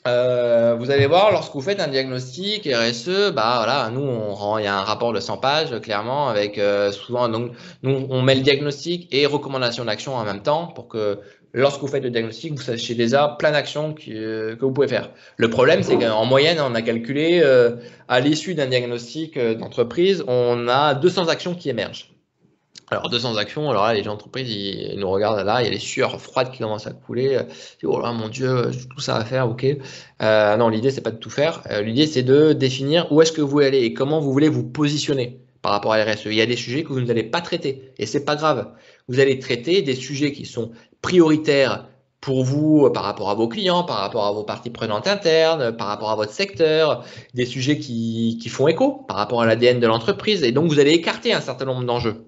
Vous allez voir, lorsque vous faites un diagnostic RSE, voilà, nous, il y a un rapport de 100 pages, clairement, avec souvent, donc, nous, on met le diagnostic et recommandations d'action en même temps pour que lorsque vous faites le diagnostic, vous sachiez déjà plein d'actions que vous pouvez faire. Le problème, c'est qu'en moyenne, on a calculé, à l'issue d'un diagnostic d'entreprise, on a 200 actions qui émergent. Alors, 200 actions, alors là, les gens d'entreprise, ils nous regardent là, il y a les sueurs froides qui commencent à couler. Oh là, mon Dieu, tout ça à faire, ok. Non, l'idée, c'est pas de tout faire. L'idée, c'est de définir où est-ce que vous voulez aller et comment vous voulez vous positionner par rapport à RSE. Il y a des sujets que vous n'allez pas traiter et c'est pas grave. Vous allez traiter des sujets qui sont prioritaires pour vous par rapport à vos clients, par rapport à vos parties prenantes internes, par rapport à votre secteur, des sujets qui font écho par rapport à l'ADN de l'entreprise. Et donc, vous allez écarter un certain nombre d'enjeux.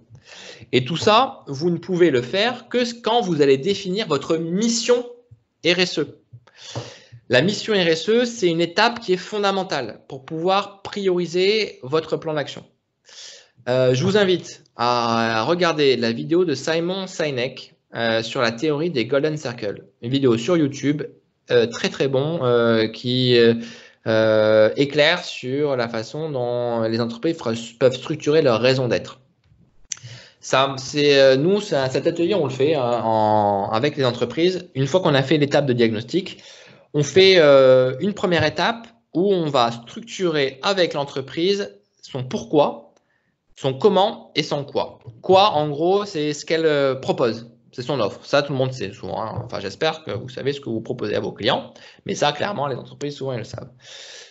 Et tout ça, vous ne pouvez le faire que quand vous allez définir votre mission RSE. La mission RSE, c'est une étape qui est fondamentale pour pouvoir prioriser votre plan d'action. Je vous invite à regarder la vidéo de Simon Sinek sur la théorie des Golden Circles. Une vidéo sur YouTube, très très bon, qui éclaire sur la façon dont les entreprises peuvent structurer leur raison d'être. Nous, cet atelier, on le fait avec les entreprises. Une fois qu'on a fait l'étape de diagnostic, on fait une première étape où on va structurer avec l'entreprise son pourquoi, son comment et son quoi. Quoi, en gros, c'est ce qu'elle propose. C'est son offre. Ça, tout le monde sait souvent. Hein. Enfin, j'espère que vous savez ce que vous proposez à vos clients. Mais ça, clairement, les entreprises, souvent, elles le savent.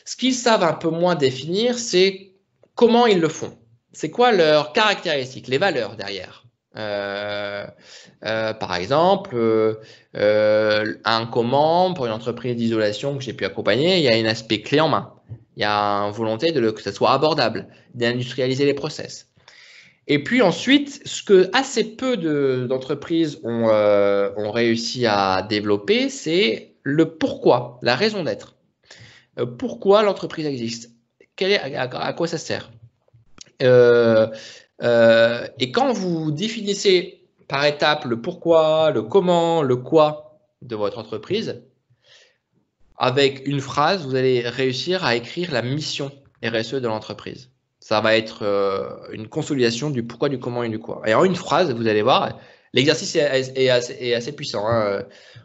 Ce qu'ils savent un peu moins définir, c'est comment ils le font. C'est quoi leurs caractéristiques, les valeurs derrière. Par exemple, un comment pour une entreprise d'isolation que j'ai pu accompagner, il y a un aspect clé en main. Il y a une volonté que ça soit abordable, d'industrialiser les process. Et puis ensuite, ce que assez peu d'entreprises ont réussi à développer, c'est le pourquoi, la raison d'être. Pourquoi l'entreprise existe, à quoi ça sert. Et quand vous définissez par étapes le pourquoi, le comment, le quoi de votre entreprise, avec une phrase, vous allez réussir à écrire la mission RSE de l'entreprise. Ça va être une consolidation du pourquoi, du comment et du quoi. Et en une phrase, vous allez voir, l'exercice est assez puissant. Hein.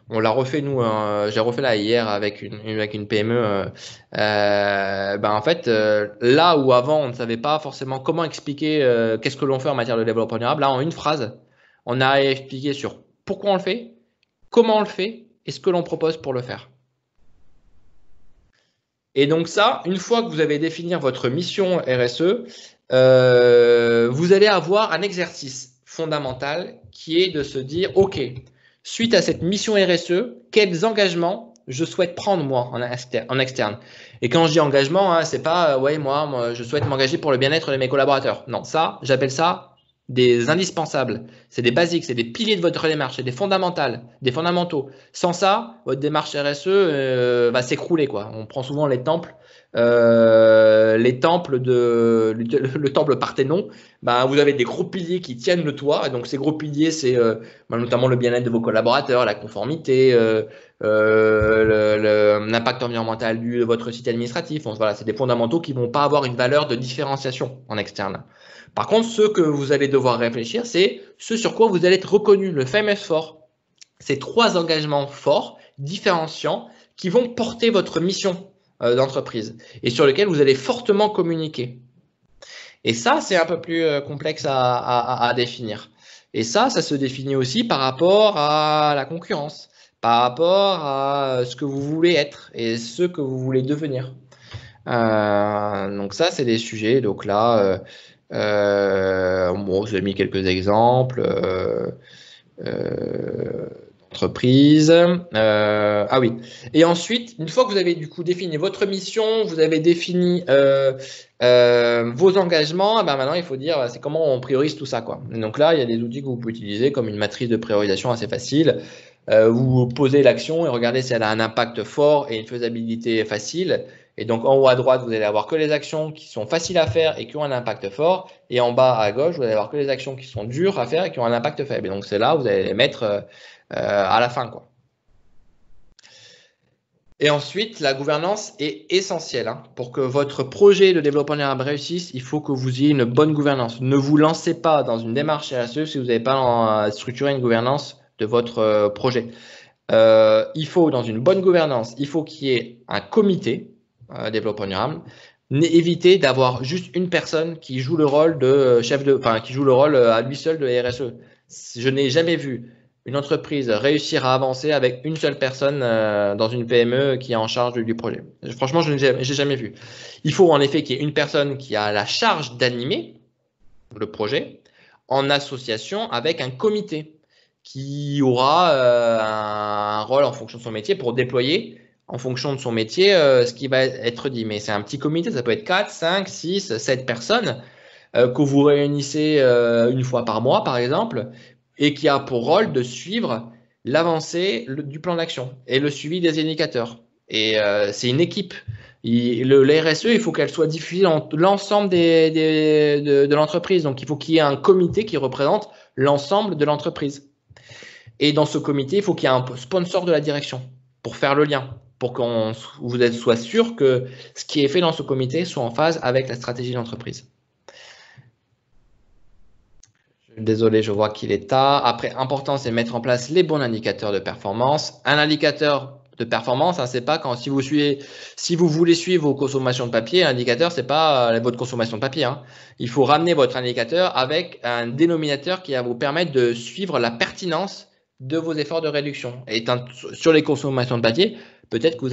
On l'a refait, nous, j'ai refait là hier avec une PME. En fait, là où avant, on ne savait pas forcément comment expliquer qu'est-ce que l'on fait en matière de développement durable, là, en une phrase, on a expliqué sur pourquoi on le fait, comment on le fait et ce que l'on propose pour le faire. Et donc ça, une fois que vous avez défini votre mission RSE, vous allez avoir un exercice fondamental qui est de se dire, OK, suite à cette mission RSE, quels engagements je souhaite prendre moi en externe. Et quand je dis engagement, hein, c'est pas, ouais, moi, je souhaite m'engager pour le bien-être de mes collaborateurs. Non, ça, j'appelle ça des indispensables. C'est des basiques, c'est des piliers de votre démarche, c'est des fondamentaux. Sans ça, votre démarche RSE va s'écrouler, quoi. On prend souvent les temples le temple Parthénon. Vous avez des gros piliers qui tiennent le toit. Et donc ces gros piliers, c'est notamment le bien-être de vos collaborateurs, la conformité, l'impact environnemental de votre site administratif. Voilà, c'est des fondamentaux qui vont pas avoir une valeur de différenciation en externe. Par contre, ce que vous allez devoir réfléchir, c'est ce sur quoi vous allez être reconnu, le fameux fort. Ces 3 engagements forts, différenciants, qui vont porter votre mission d'entreprise et sur lesquels vous allez fortement communiquer. Et ça, c'est un peu plus complexe à définir. Et ça se définit aussi par rapport à la concurrence, par rapport à ce que vous voulez être et ce que vous voulez devenir. Donc ça, c'est des sujets. Donc là, j'ai mis quelques exemples d'entreprises. Ah oui. Et ensuite, une fois que vous avez du coup défini votre mission, vous avez défini vos engagements, maintenant il faut dire c'est comment on priorise tout ça, quoi. Et donc là, il y a des outils que vous pouvez utiliser comme une matrice de priorisation assez facile. Vous posez l'action et regardez si elle a un impact fort et une faisabilité facile. Et donc, en haut à droite, vous allez avoir que les actions qui sont faciles à faire et qui ont un impact fort. Et en bas à gauche, vous allez avoir que les actions qui sont dures à faire et qui ont un impact faible. Et donc, c'est là où vous allez les mettre à la fin, quoi. Et ensuite, la gouvernance est essentielle. Pour que votre projet de développement durable réussisse, il faut que vous ayez une bonne gouvernance. Ne vous lancez pas dans une démarche RSE si vous n'avez pas structuré une gouvernance de votre projet. Il faut, dans une bonne gouvernance, il faut qu'il y ait un comité développement durable. Évitez d'avoir juste une personne qui joue le rôle de qui joue le rôle à lui seul de RSE. Je n'ai jamais vu une entreprise réussir à avancer avec une seule personne dans une PME qui est en charge du projet. Franchement, je n'ai jamais vu. Il faut en effet qu'il y ait une personne qui a la charge d'animer le projet en association avec un comité qui aura un rôle en fonction de son métier pour déployer en fonction de son métier ce qui va être dit. Mais c'est un petit comité, ça peut être 4, 5, 6, 7 personnes que vous réunissez une fois par mois, par exemple, et qui a pour rôle de suivre l'avancée du plan d'action et le suivi des indicateurs. Et c'est une équipe. La RSE, il faut qu'elle soit diffusée dans l'ensemble de l'entreprise. Donc, il faut qu'il y ait un comité qui représente l'ensemble de l'entreprise. Et dans ce comité, il faut qu'il y ait un sponsor de la direction pour faire le lien, pour qu'on soit sûr que ce qui est fait dans ce comité soit en phase avec la stratégie de l'entreprise. Désolé, je vois qu'il est tard. Après, important, c'est mettre en place les bons indicateurs de performance. Un indicateur de performance, c'est pas quand si vous voulez suivre vos consommations de papier, l'indicateur, c'est pas votre consommation de papier. Il faut ramener votre indicateur avec un dénominateur qui va vous permettre de suivre la pertinence de vos efforts de réduction. Et sur les consommations de papier, peut-être que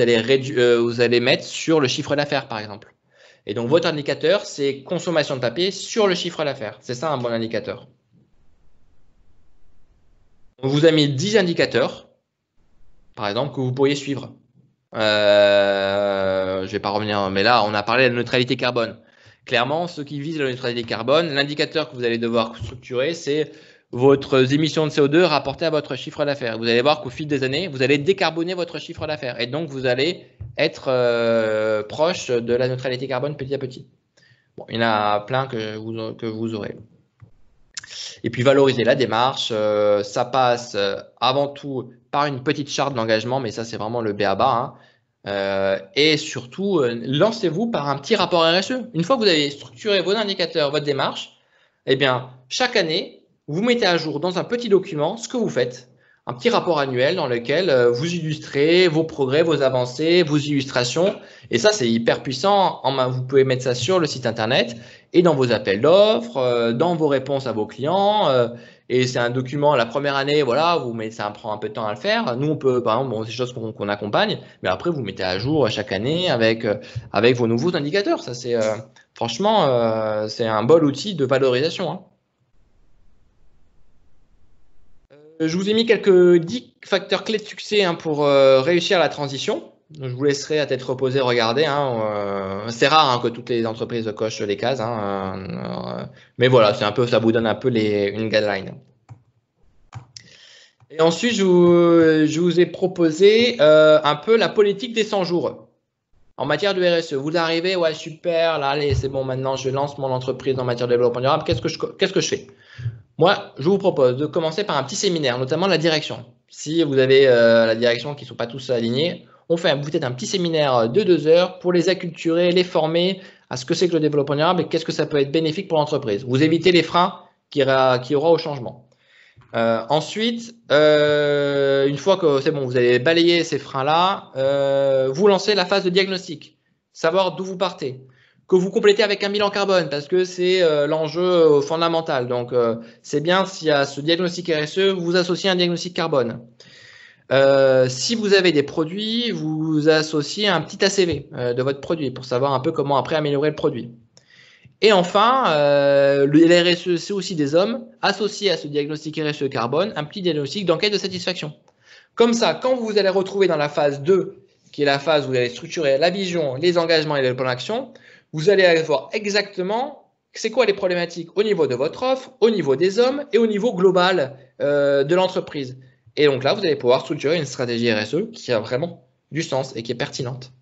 vous allez mettre sur le chiffre d'affaires, par exemple. Et donc, votre indicateur, c'est consommation de papier sur le chiffre d'affaires. C'est ça un bon indicateur. On vous a mis 10 indicateurs, par exemple, que vous pourriez suivre. Je ne vais pas revenir, mais là, on a parlé de la neutralité carbone. Clairement, ceux qui visent la neutralité carbone, l'indicateur que vous allez devoir structurer, c'est votre émissions de CO2 rapportées à votre chiffre d'affaires. Vous allez voir qu'au fil des années, vous allez décarboner votre chiffre d'affaires. Et donc, vous allez être proche de la neutralité carbone petit à petit. Bon, il y en a plein que vous aurez. Et puis valoriser la démarche, ça passe avant tout par une petite charte d'engagement, mais ça c'est vraiment le b.a.-ba. Et surtout, lancez-vous par un petit rapport RSE. Une fois que vous avez structuré vos indicateurs, votre démarche, eh bien, chaque année, vous mettez à jour dans un petit document ce que vous faites. Un petit rapport annuel dans lequel vous illustrez vos progrès, vos avancées, vos illustrations. Et ça, c'est hyper puissant. Vous pouvez mettre ça sur le site internet et dans vos appels d'offres, dans vos réponses à vos clients. Et c'est un document, la première année, voilà, ça prend un peu de temps à le faire. Nous, on peut, par exemple, c'est des choses qu'on accompagne, mais après, vous mettez à jour chaque année avec vos nouveaux indicateurs. Ça, c'est franchement, c'est un bon outil de valorisation. Je vous ai mis quelques 10 facteurs clés de succès pour réussir la transition. Donc, je vous laisserai à tête reposée regarder. C'est rare que toutes les entreprises cochent les cases. Mais voilà, ça vous donne un peu une guideline. Et ensuite, je vous ai proposé un peu la politique des 100 jours. En matière de RSE, vous arrivez, ouais, super, là, allez, c'est bon, maintenant, je lance mon entreprise en matière de développement durable. Qu'est-ce que je fais? Moi, je vous propose de commencer par un petit séminaire, notamment la direction. Si vous avez la direction qui ne sont pas tous alignés, on fait peut-être un petit séminaire de 2 heures pour les acculturer, les former à ce que c'est que le développement durable et qu'est-ce que ça peut être bénéfique pour l'entreprise. Vous évitez les freins qu'il y aura au changement. Ensuite, une fois que c'est bon, vous avez balayé ces freins-là, vous lancez la phase de diagnostic, savoir d'où vous partez, que vous complétez avec un bilan carbone parce que c'est l'enjeu fondamental. Donc, c'est bien si à ce diagnostic RSE, vous associez un diagnostic carbone. Si vous avez des produits, vous associez un petit ACV de votre produit pour savoir un peu comment après améliorer le produit. Et enfin, le RSE, c'est aussi des hommes associés à ce diagnostic RSE carbone, un petit diagnostic d'enquête de satisfaction. Comme ça, quand vous allez retrouver dans la phase 2, qui est la phase où vous allez structurer la vision, les engagements et les plans d'action, vous allez voir exactement c'est quoi les problématiques au niveau de votre offre, au niveau des hommes et au niveau global de l'entreprise. Et donc là, vous allez pouvoir structurer une stratégie RSE qui a vraiment du sens et qui est pertinente.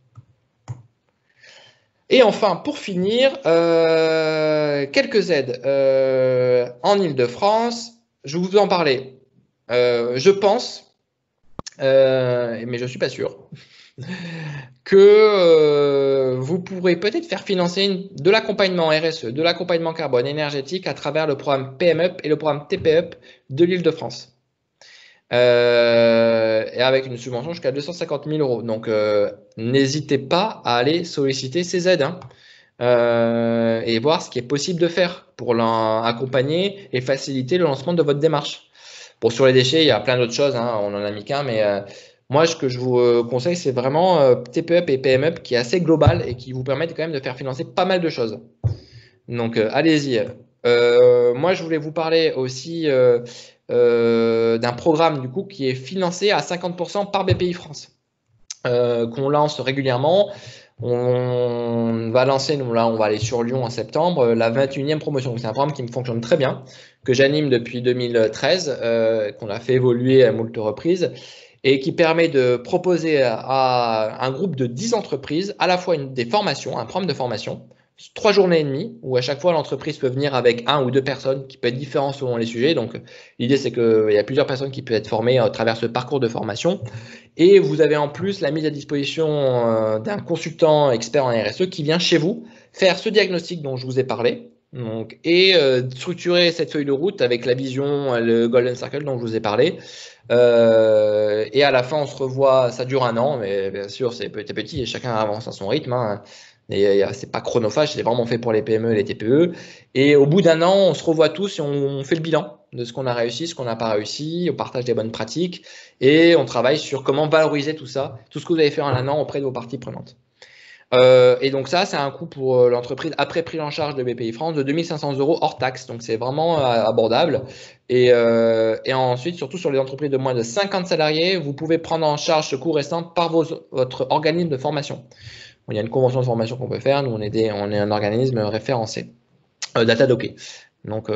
Et enfin, pour finir, quelques aides en Île-de-France. Je vais vous en parler. Je pense, mais je ne suis pas sûr, que vous pourrez peut-être faire financer de l'accompagnement RSE, de l'accompagnement carbone énergétique à travers le programme PMUP et le programme TPUP de l'Île-de-France. Et avec une subvention jusqu'à 250 000 euros. Donc, n'hésitez pas à aller solliciter ces aides et voir ce qui est possible de faire pour accompagner et faciliter le lancement de votre démarche. Bon, sur les déchets, il y a plein d'autres choses, on n'en a mis qu'un, mais moi, ce que je vous conseille, c'est vraiment TPUP et PMUP qui est assez global et qui vous permettent quand même de faire financer pas mal de choses. Donc, allez-y. Moi, je voulais vous parler aussi d'un programme du coup qui est financé à 50% par BPI France, qu'on lance régulièrement. On va lancer, nous là, on va aller sur Lyon en septembre, la 21e promotion. C'est un programme qui me fonctionne très bien, que j'anime depuis 2013, qu'on a fait évoluer à moult reprises et qui permet de proposer à un groupe de 10 entreprises à la fois des formations, un programme de formation, 3 journées et demie, où à chaque fois l'entreprise peut venir avec 1 ou 2 personnes, qui peut être différent selon les sujets. Donc l'idée c'est qu'il y a plusieurs personnes qui peuvent être formées à travers ce parcours de formation. Et vous avez en plus la mise à disposition d'un consultant expert en RSE qui vient chez vous faire ce diagnostic dont je vous ai parlé. Donc, et structurer cette feuille de route avec la vision, le Golden Circle dont je vous ai parlé. Et à la fin, on se revoit, ça dure 1 an, mais bien sûr, c'est petit à petit et chacun avance à son rythme. Et c'est pas chronophage, c'est vraiment fait pour les PME et les TPE. Et au bout d'1 an, on se revoit tous et on fait le bilan de ce qu'on a réussi, ce qu'on n'a pas réussi, on partage des bonnes pratiques et on travaille sur comment valoriser tout ça, tout ce que vous avez fait en 1 an auprès de vos parties prenantes. Et donc ça, c'est un coût pour l'entreprise après prise en charge de BPI France de 2 500 € hors taxe. Donc c'est vraiment abordable. Et ensuite, surtout sur les entreprises de moins de 50 salariés, vous pouvez prendre en charge ce coût restant par votre organisme de formation. Il y a une convention de formation qu'on peut faire. Nous, on est un organisme référencé, Datadocké. Donc,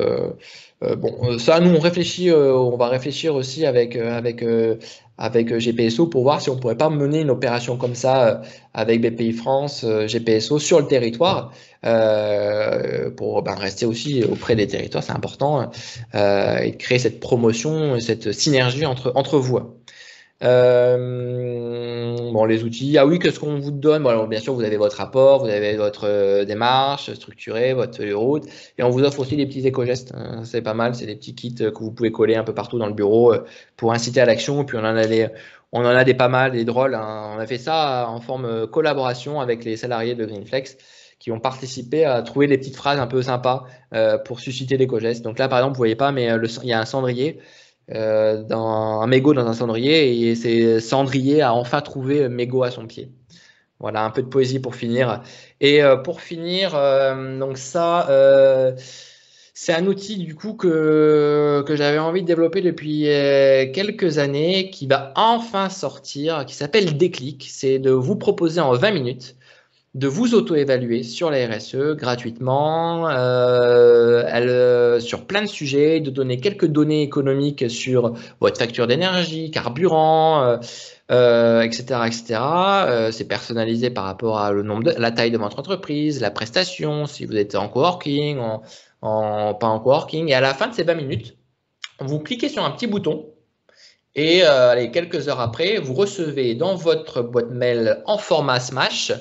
bon, ça, nous, on va réfléchir aussi avec GPSO pour voir si on pourrait pas mener une opération comme ça avec BPI France, GPSO sur le territoire pour rester aussi auprès des territoires, c'est important, et créer cette promotion, cette synergie entre vous. Bon, les outils. Ah oui, qu'est-ce qu'on vous donne? Bon, alors, bien sûr, vous avez votre rapport, vous avez votre démarche structurée, votre feuille de route, et on vous offre aussi des petits éco-gestes. C'est pas mal, c'est des petits kits que vous pouvez coller un peu partout dans le bureau pour inciter à l'action. Puis on en a des pas mal, des drôles. On a fait ça en forme collaboration avec les salariés de Greenflex qui ont participé à trouver des petites phrases un peu sympas pour susciter l'éco-geste. Donc là, par exemple, vous voyez pas, mais il y a un cendrier. Un mégot dans un cendrier et c'est cendrier a enfin trouvé mégot à son pied. Voilà, un peu de poésie pour finir. Et pour finir, donc ça, c'est un outil du coup que j'avais envie de développer depuis quelques années, qui va enfin sortir, qui s'appelle Déclic. C'est de vous proposer en 20 minutes de vous auto-évaluer sur la RSE gratuitement, sur plein de sujets, de donner quelques données économiques sur votre facture d'énergie, carburant, etc., etc. C'est personnalisé par rapport à la taille de votre entreprise, la prestation, si vous êtes en coworking, pas en coworking. Et à la fin de ces 20 minutes, vous cliquez sur un petit bouton et quelques heures après, vous recevez dans votre boîte mail en format Smash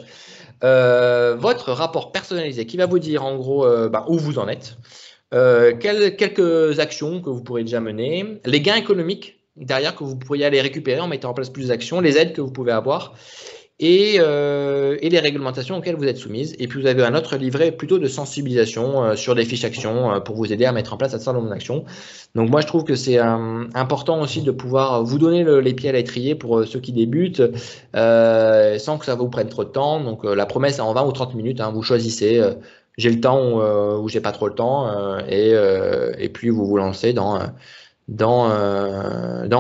votre rapport personnalisé qui va vous dire en gros où vous en êtes, quelques actions que vous pourrez déjà mener, les gains économiques derrière que vous pourriez aller récupérer en mettant en place plus d'actions, les aides que vous pouvez avoir et les réglementations auxquelles vous êtes soumises. Et puis vous avez un autre livret plutôt de sensibilisation sur des fiches actions pour vous aider à mettre en place un certain nombre d'actions. Donc moi je trouve que c'est important aussi de pouvoir vous donner les pieds à l'étrier pour ceux qui débutent sans que ça vous prenne trop de temps. Donc la promesse est en 20 ou 30 minutes, vous choisissez j'ai le temps ou j'ai pas trop le temps et puis vous vous lancez dans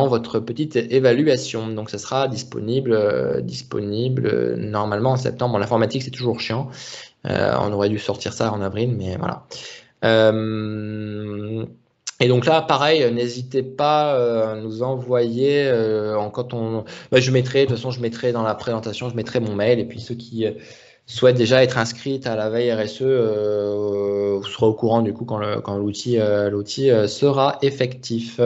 votre petite évaluation. Donc, ça sera disponible normalement en septembre. Bon, l'informatique, c'est toujours chiant. On aurait dû sortir ça en avril, mais voilà. Et donc là, pareil, n'hésitez pas à nous envoyer je mettrai, de toute façon, je mettrai dans la présentation, je mettrai mon mail et puis ceux qui souhaite déjà être inscrite à la veille RSE, vous serez au courant du coup quand l'outil sera effectif.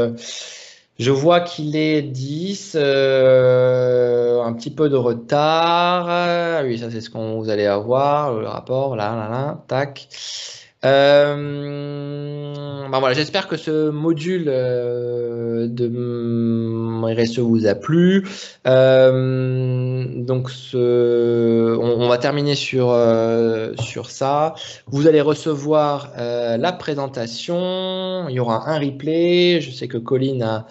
Je vois qu'il est 10, un petit peu de retard. Ah oui, ça c'est ce qu'on vous allez avoir, le rapport, là, tac. Ben voilà, j'espère que ce module de RSE vous a plu. Donc on va terminer sur ça. Vous allez recevoir la présentation. Il y aura un replay. Je sais que Colline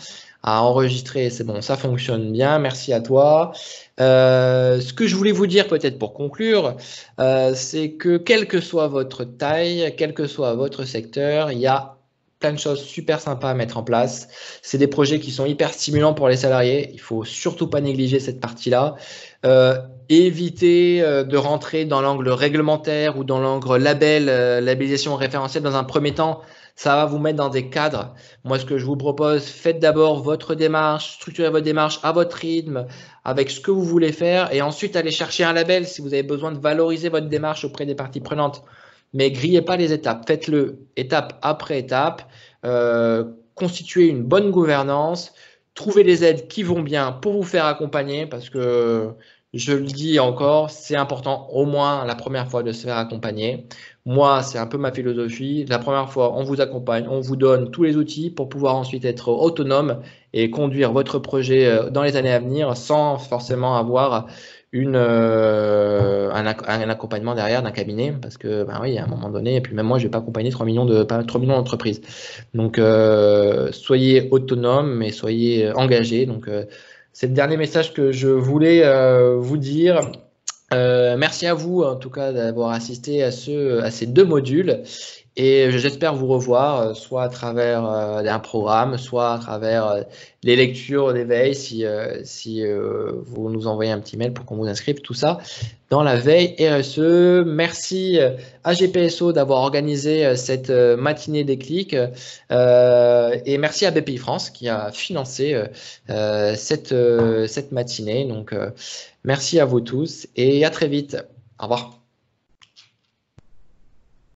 a enregistré. C'est bon, ça fonctionne bien. Merci à toi. Ce que je voulais vous dire peut-être pour conclure, c'est que quelle que soit votre taille, quel que soit votre secteur, il y a plein de choses super sympas à mettre en place. C'est des projets qui sont hyper stimulants pour les salariés. Il faut surtout pas négliger cette partie-là. Éviter de rentrer dans l'angle réglementaire ou dans l'angle labellisation référentielle dans un premier temps. Ça va vous mettre dans des cadres. Moi, ce que je vous propose, faites d'abord votre démarche, structurez votre démarche à votre rythme, avec ce que vous voulez faire, et ensuite allez chercher un label si vous avez besoin de valoriser votre démarche auprès des parties prenantes. Mais grillez pas les étapes, faites-le étape après étape, constituez une bonne gouvernance, trouvez les aides qui vont bien pour vous faire accompagner, parce que je le dis encore, c'est important au moins la première fois de se faire accompagner. Moi, c'est un peu ma philosophie. La première fois, on vous accompagne, on vous donne tous les outils pour pouvoir ensuite être autonome et conduire votre projet dans les années à venir sans forcément avoir un accompagnement derrière d'un cabinet, parce que ben oui, à un moment donné, et puis même moi, je vais pas accompagner 3 millions d'entreprises. Donc, soyez autonome, mais soyez engagés. Donc, c'est le dernier message que je voulais vous dire. Merci à vous, en tout cas, d'avoir assisté à ces 2 modules. Et j'espère vous revoir, soit à travers un programme, soit à travers les lectures d'éveil, si vous nous envoyez un petit mail pour qu'on vous inscrive, tout ça, dans la veille RSE. Merci à GPSO d'avoir organisé cette matinée déclic. Et merci à BPI France qui a financé cette matinée. Donc, merci à vous tous et à très vite. Au revoir.